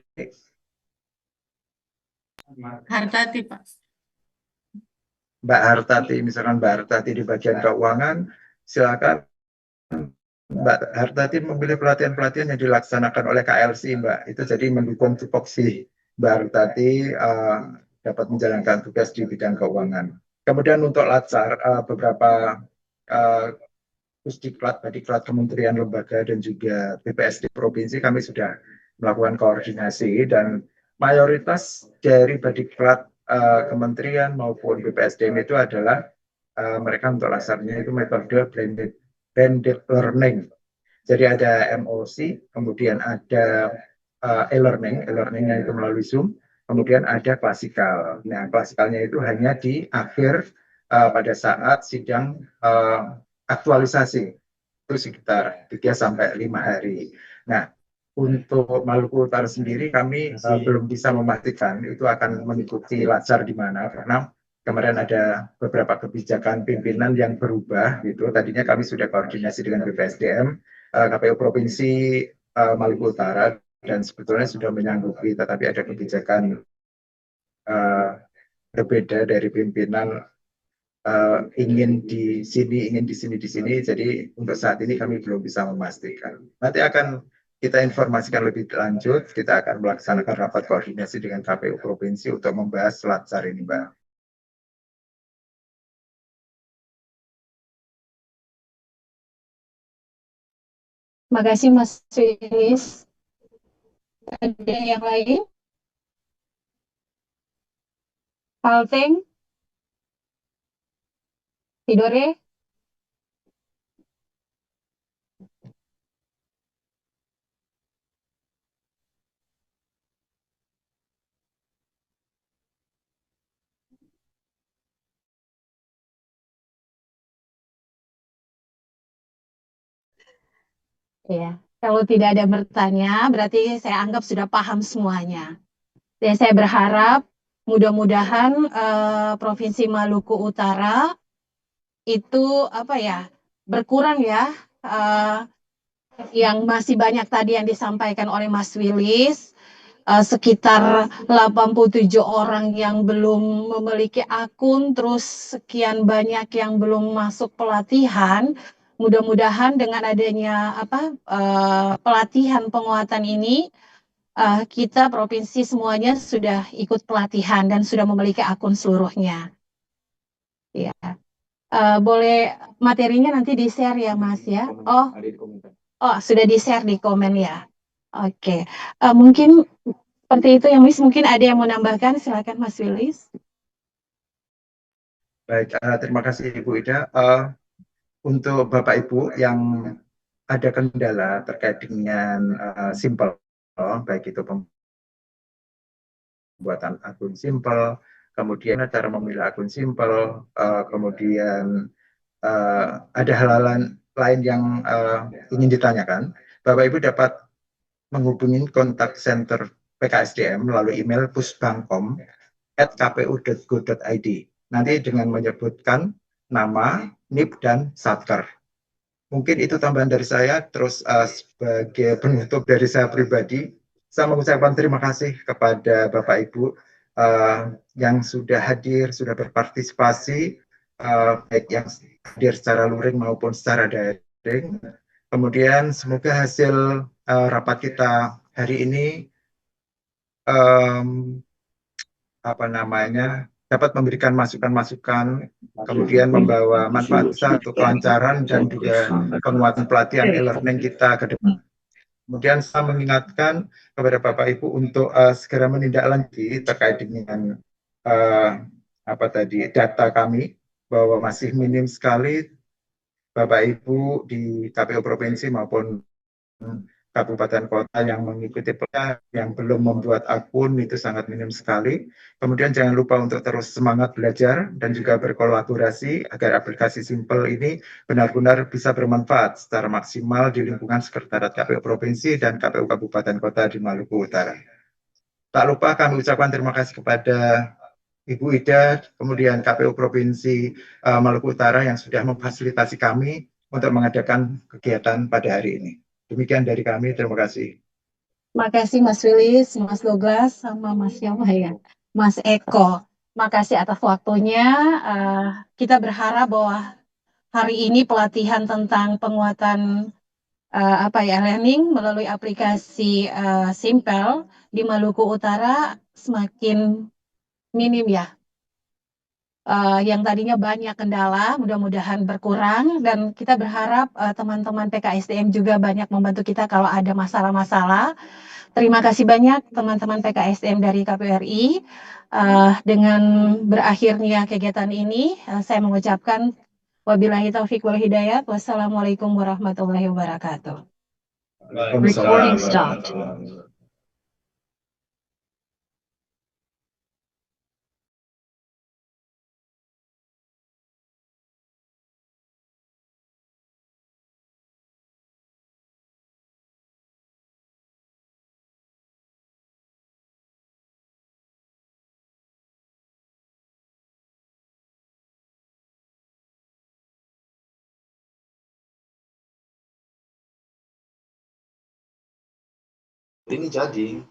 Hartati Pak. Mbak Hartati, misalkan Mbak Hartati di bagian keuangan, silakan Mbak Hartati memilih pelatihan-pelatihan yang dilaksanakan oleh KLC, Mbak. Itu jadi mendukung tupoksi Mbak Hartati dapat menjalankan tugas di bidang keuangan. Kemudian untuk Latsar, beberapa Pusdiklat, Badiklat, Kementerian, Lembaga, dan juga BPSD Provinsi kami sudah melakukan koordinasi dan mayoritas dari Badiklat Kementerian maupun BPSDM itu adalah mereka untuk latsarnya itu metode blended learning. Jadi ada MOC, kemudian ada e-learning, e-learningnya itu melalui Zoom, kemudian ada klasikal. Nah, klasikalnya itu hanya di akhir pada saat sidang aktualisasi, itu sekitar 3-5 hari. Nah, untuk Maluku Utara sendiri kami belum bisa memastikan itu akan mengikuti Latsar di mana, karena kemarin ada beberapa kebijakan pimpinan yang berubah gitu. Tadinya kami sudah koordinasi dengan BPSDM, KPU Provinsi Maluku Utara, dan sebetulnya sudah menyanggupi, tetapi ada kebijakan berbeda dari pimpinan, ingin di sini, ingin di sini. Jadi untuk saat ini kami belum bisa memastikan. Nanti akan kita informasikan lebih lanjut. Kita akan melaksanakan rapat koordinasi dengan KPU Provinsi untuk membahas Latsar ini, Mbak. Terima kasih Mas Wilis. Ada yang lain? Kalteng? Tidore? Ya, kalau tidak ada bertanya, berarti saya anggap sudah paham semuanya. Dan saya berharap mudah-mudahan Provinsi Maluku Utara itu berkurang ya, yang masih banyak tadi yang disampaikan oleh Mas Wilis, sekitar 87 orang yang belum memiliki akun, terus sekian banyak yang belum masuk pelatihan. Mudah-mudahan dengan adanya pelatihan penguatan ini, kita provinsi semuanya sudah ikut pelatihan dan sudah memiliki akun seluruhnya. Ya, boleh materinya nanti di-share ya Mas ya. Oh, sudah di-share di komen ya. Oke, mungkin seperti itu ya Miss. Mungkin ada yang mau nambahkan, silakan Mas Wilis. Baik, terima kasih Ibu Ida. Untuk Bapak Ibu yang ada kendala terkait dengan simple, baik itu pembuatan akun simple, kemudian cara memilih akun simple, kemudian ada hal-hal lain yang ingin ditanyakan, Bapak Ibu dapat menghubungi kontak center PKSDM melalui email pusbangkom@kpu.go.id. Nanti dengan menyebutkan nama, NIP, dan Satker. Mungkin itu tambahan dari saya. Terus sebagai penutup dari saya pribadi, saya mengucapkan terima kasih kepada Bapak Ibu yang sudah hadir, sudah berpartisipasi, baik yang hadir secara luring maupun secara daring. Kemudian semoga hasil rapat kita hari ini dapat memberikan masukan-masukan, kemudian membawa manfaat besar untuk kelancaran dan juga penguatan pelatihan e-learning kita ke depan. Kemudian saya mengingatkan kepada Bapak Ibu untuk segera menindaklanjuti terkait dengan data kami bahwa masih minim sekali Bapak Ibu di KPU provinsi maupun kabupaten kota yang mengikuti pelatihan, yang belum membuat akun itu sangat minim sekali. Kemudian jangan lupa untuk terus semangat belajar dan juga berkolaborasi agar aplikasi Simple ini benar-benar bisa bermanfaat secara maksimal di lingkungan Sekretariat KPU Provinsi dan KPU Kabupaten Kota di Maluku Utara. Tak lupa kami ucapkan terima kasih kepada Ibu Ida, kemudian KPU Provinsi Maluku Utara yang sudah memfasilitasi kami untuk mengadakan kegiatan pada hari ini. Demikian dari kami, terima kasih. Terima kasih Mas Wilis, Mas Douglas, sama Mas siapa ya? Mas Eko. Makasih atas waktunya. Kita berharap bahwa hari ini pelatihan tentang penguatan learning melalui aplikasi Simple di Maluku Utara semakin minim ya. Yang tadinya banyak kendala, mudah-mudahan berkurang dan kita berharap teman-teman PKSDM juga banyak membantu kita kalau ada masalah-masalah. Terima kasih banyak teman-teman PKSDM dari KPRI. Dengan berakhirnya kegiatan ini, saya mengucapkan wabillahi taufiq wal hidayah. Wassalamualaikum warahmatullahi wabarakatuh. Recording stopped. Ini jadi